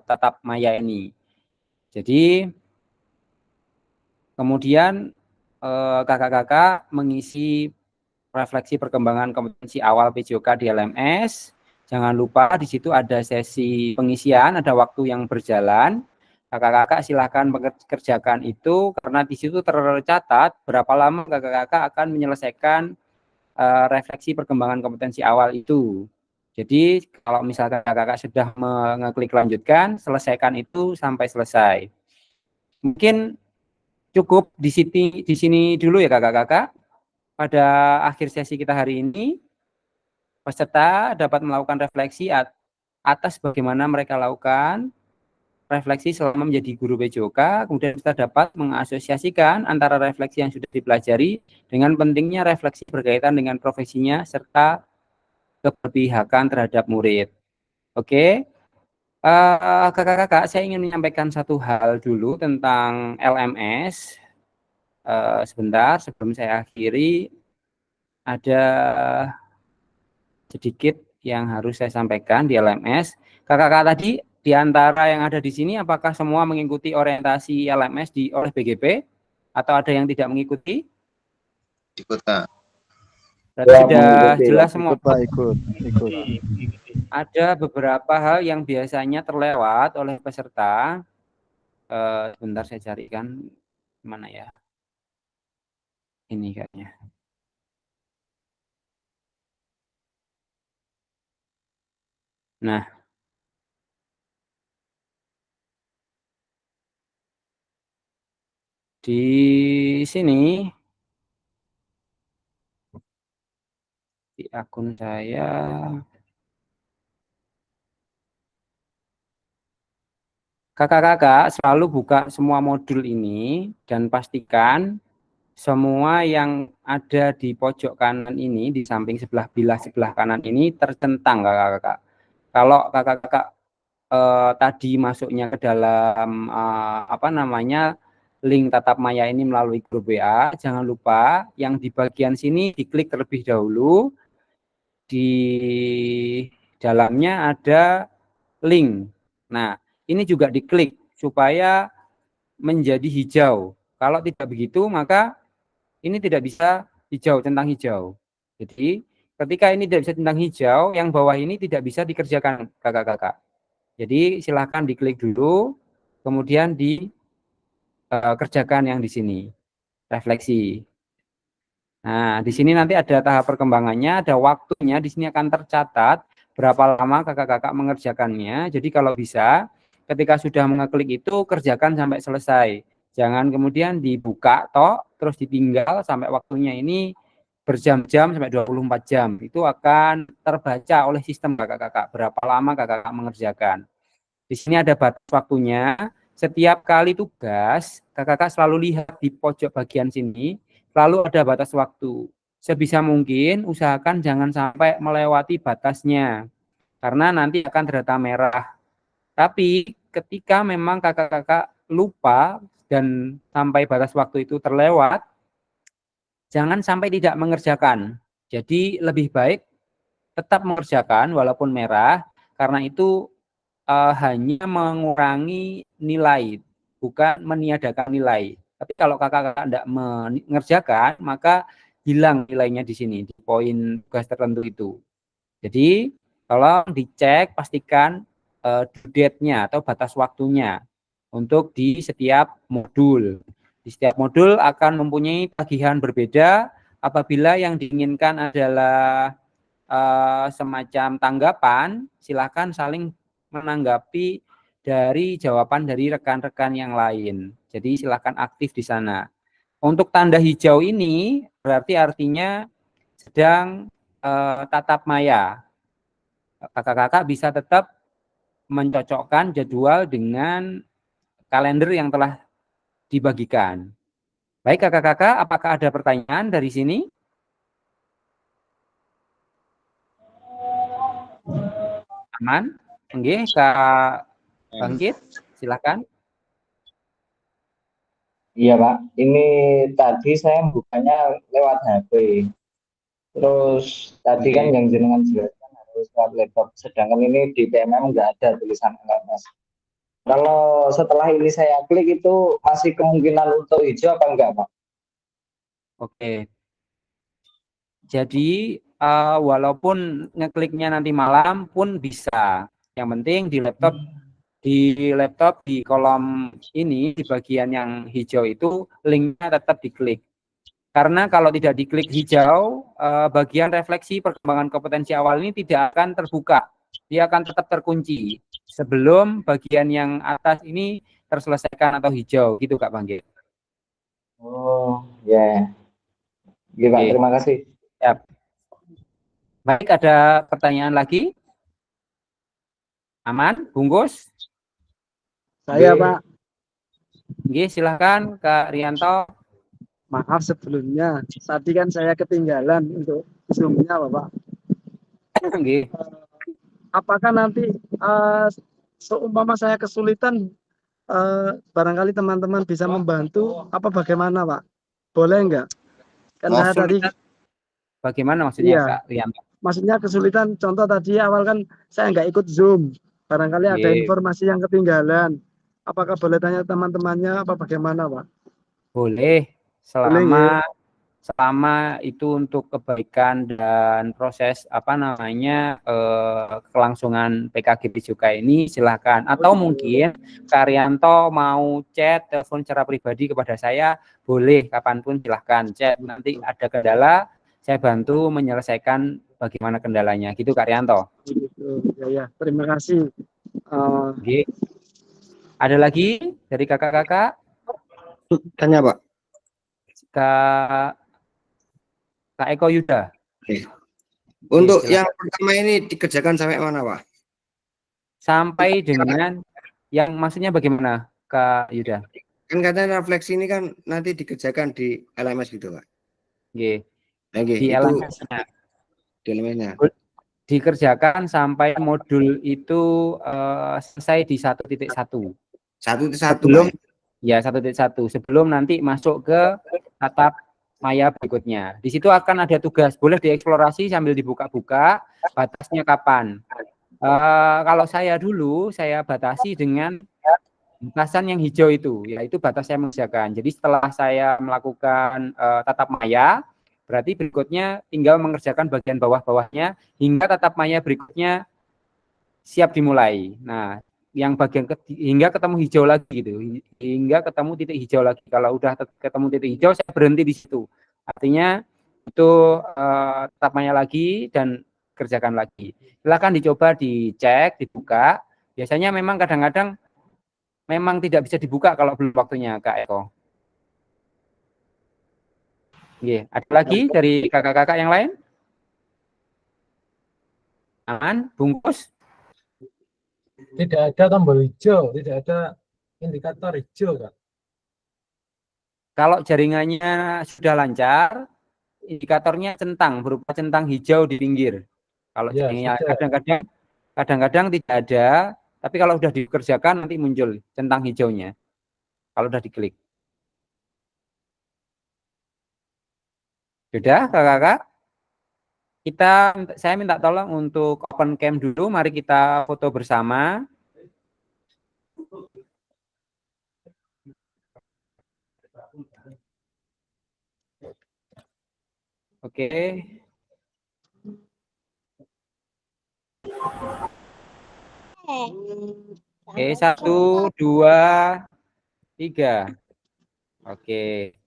tatap maya ini. Jadi kemudian kakak-kakak mengisi refleksi perkembangan kompetensi awal PJOK di LMS. Jangan lupa di situ ada sesi pengisian, ada waktu yang berjalan. Kakak-kakak silahkan kerjakan itu, karena di situ tercatat berapa lama kakak-kakak akan menyelesaikan refleksi perkembangan kompetensi awal itu. Jadi kalau misalkan kakak-kakak sudah mengeklik lanjutkan, selesaikan itu sampai selesai. Mungkin cukup di sini dulu ya kakak-kakak. Pada akhir sesi kita hari ini, peserta dapat melakukan refleksi atas bagaimana mereka lakukan refleksi selama menjadi guru PJOK. Kemudian kita dapat mengasosiasikan antara refleksi yang sudah dipelajari dengan pentingnya refleksi berkaitan dengan profesinya serta keberpihakan terhadap murid. Oke, kakak-kakak, saya ingin menyampaikan satu hal dulu tentang LMS. sebentar sebelum saya akhiri, ada sedikit yang harus saya sampaikan di LMS. Kakak-kakak tadi di antara yang ada di sini, apakah semua mengikuti orientasi LMS oleh BGP atau ada yang tidak mengikuti? Ikut, Kak. Berarti sudah jelas semua. Ikut, Pak, ikut. Ada beberapa hal yang biasanya terlewat oleh peserta. Sebentar saya carikan mana ya. Ini kayaknya. Nah, di sini di akun saya kakak-kakak selalu buka semua modul ini dan pastikan semua yang ada di pojok kanan ini, di samping bilah sebelah kanan ini tercentang kakak-kakak. Kalau kakak-kakak tadi masuknya ke dalam link tatap maya ini melalui grup WA, jangan lupa yang di bagian sini diklik terlebih dahulu. Di dalamnya ada link. Nah, ini juga diklik supaya menjadi hijau. Kalau tidak begitu, maka ini tidak bisa hijau, centang hijau. Jadi, ketika ini tidak bisa centang hijau, yang bawah ini tidak bisa dikerjakan, kakak-kakak. Jadi, silahkan diklik dulu, kemudian dikerjakan yang di sini, refleksi. Nah, di sini nanti ada tahap perkembangannya, ada waktunya, di sini akan tercatat berapa lama kakak-kakak mengerjakannya. Jadi kalau bisa, ketika sudah mengeklik itu, kerjakan sampai selesai. Jangan kemudian dibuka, terus ditinggal sampai waktunya ini berjam-jam sampai 24 jam. Itu akan terbaca oleh sistem kakak-kakak, berapa lama kakak-kakak mengerjakan. Di sini ada batas waktunya, setiap kali tugas, kakak-kakak selalu lihat di pojok bagian sini, lalu ada batas waktu. Sebisa mungkin usahakan jangan sampai melewati batasnya, karena nanti akan terdata merah. Tapi ketika memang kakak-kakak lupa dan sampai batas waktu itu terlewat, jangan sampai tidak mengerjakan. Jadi lebih baik tetap mengerjakan walaupun merah, karena itu hanya mengurangi nilai, bukan meniadakan nilai. Tapi kalau kakak-kakak tidak mengerjakan, maka hilang nilainya di sini, di poin tugas tertentu itu. Jadi, tolong dicek, pastikan due date-nya atau batas waktunya untuk di setiap modul. Di setiap modul akan mempunyai tagihan berbeda. Apabila yang diinginkan adalah semacam tanggapan, silakan saling menanggapi dari jawaban dari rekan-rekan yang lain. Jadi silakan aktif di sana. Untuk tanda hijau ini berarti artinya sedang tatap maya. Kakak-kakak bisa tetap mencocokkan jadwal dengan kalender yang telah dibagikan. Baik kakak-kakak, apakah ada pertanyaan dari sini? Aman? Nggih, Kak Bangkit, silakan. Iya Pak, ini tadi saya bukanya lewat HP. Terus tadi kan yang jenengan jelaskan harus lewat laptop, sedangkan ini di PMM nggak ada tulisan LMS. Kalau setelah ini saya klik itu masih kemungkinan untuk hijau apa enggak Pak? Oke. Jadi walaupun ngekliknya nanti malam pun bisa. Yang penting di laptop di kolom ini di bagian yang hijau itu linknya tetap diklik. Karena kalau tidak diklik hijau, bagian refleksi perkembangan kompetensi awal ini tidak akan terbuka. Dia akan tetap terkunci sebelum bagian yang atas ini terselesaikan atau hijau, gitu Kak Bangge. Oh, ya. Yeah. Pak, terima kasih. Siap. Baik, ada pertanyaan lagi? Aman, bungkus? Saya, Pak. Oke, silahkan Kak Rianto. Maaf sebelumnya, tadi kan saya ketinggalan untuk Zoom-nya, Bapak. Oke. Apakah nanti seumpama saya kesulitan, barangkali teman-teman bisa membantu, apa bagaimana, Pak? boleh enggak? Kan saya tadi Bagaimana maksudnya iya, Kak Rianto? maksudnya kesulitan. Contoh tadi awal kan saya nggak ikut Zoom, barangkali ada Iya. informasi yang ketinggalan. Apakah boleh tanya teman-temannya apa bagaimana, Pak? Boleh, Boleh, selama itu untuk kebaikan dan proses apa namanya kelangsungan PKG Bicukai ini silakan. Atau mungkin Kak Rianto mau chat, telepon secara pribadi kepada saya, boleh kapanpun silahkan chat. Nanti ada kendala, saya bantu menyelesaikan bagaimana kendalanya. Gitu Kak Rianto. gitu. Ya, terima kasih. Oke. Ada lagi dari kakak-kakak? Tanya Pak. Kak Eko Yuda. Untuk yang pertama ini dikerjakan sampai mana Pak? Sampai dengan yang maksudnya bagaimana Kak Yuda? Kan katanya refleksi ini kan nanti dikerjakan di LMS gitu Pak. Di LMS-nya. Di LMS-nya. Dikerjakan sampai modul itu selesai di 1.1. 1.1 sebelum ya 1.1 sebelum nanti masuk ke tatap maya berikutnya. Di situ akan ada tugas, boleh dieksplorasi sambil dibuka-buka batasnya kapan. Kalau saya dulu saya batasi dengan batasan yang hijau itu, yaitu batas saya mengerjakan. Jadi setelah saya melakukan tatap maya, berarti berikutnya tinggal mengerjakan bagian bawah-bawahnya hingga tatap maya berikutnya siap dimulai. Nah, yang bagian hingga ketemu hijau lagi gitu, hingga ketemu titik hijau lagi. Kalau udah ketemu titik hijau, saya berhenti di situ. Artinya itu tatap maya lagi dan kerjakan lagi. Silakan dicoba dicek, dibuka. Biasanya memang kadang-kadang memang tidak bisa dibuka kalau belum waktunya, Kak Eko. Oke, ada lagi dari kakak-kakak yang lain? Aman, bungkus? Tidak ada tombol hijau, tidak ada indikator hijau, Kak. Kalau jaringannya sudah lancar, indikatornya centang, berupa centang hijau di pinggir. Kalau ya, jaringannya kadang-kadang tidak ada, tapi kalau sudah dikerjakan nanti muncul centang hijaunya. Kalau sudah diklik. Sudah, kakak-kakak? Saya minta tolong untuk open cam dulu. Mari kita foto bersama. Oke. Oke, 1, 2, 3. Oke.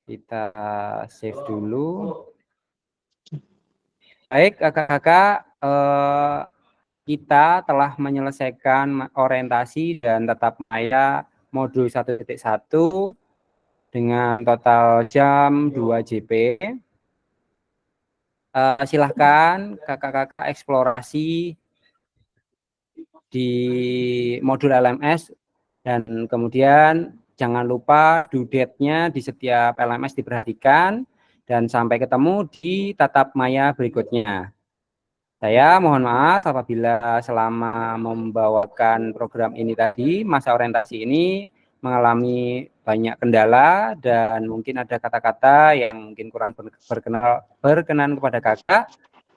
Kita save dulu. Baik, kakak-kakak, kita telah menyelesaikan orientasi dan tatap maya modul 1.1 dengan total jam 2 JP. Silahkan kakak-kakak eksplorasi di modul LMS dan kemudian jangan lupa due date-nya di setiap LMS diperhatikan dan sampai ketemu di tatap maya berikutnya. Saya mohon maaf apabila selama membawakan program ini tadi, masa orientasi ini mengalami banyak kendala dan mungkin ada kata-kata yang mungkin kurang berkenan kepada kakak.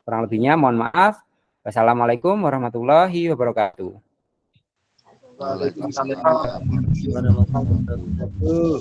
Kurang lebihnya mohon maaf. Wassalamualaikum warahmatullahi wabarakatuh. Waalaikumsalam warahmatullahi wabarakatuh.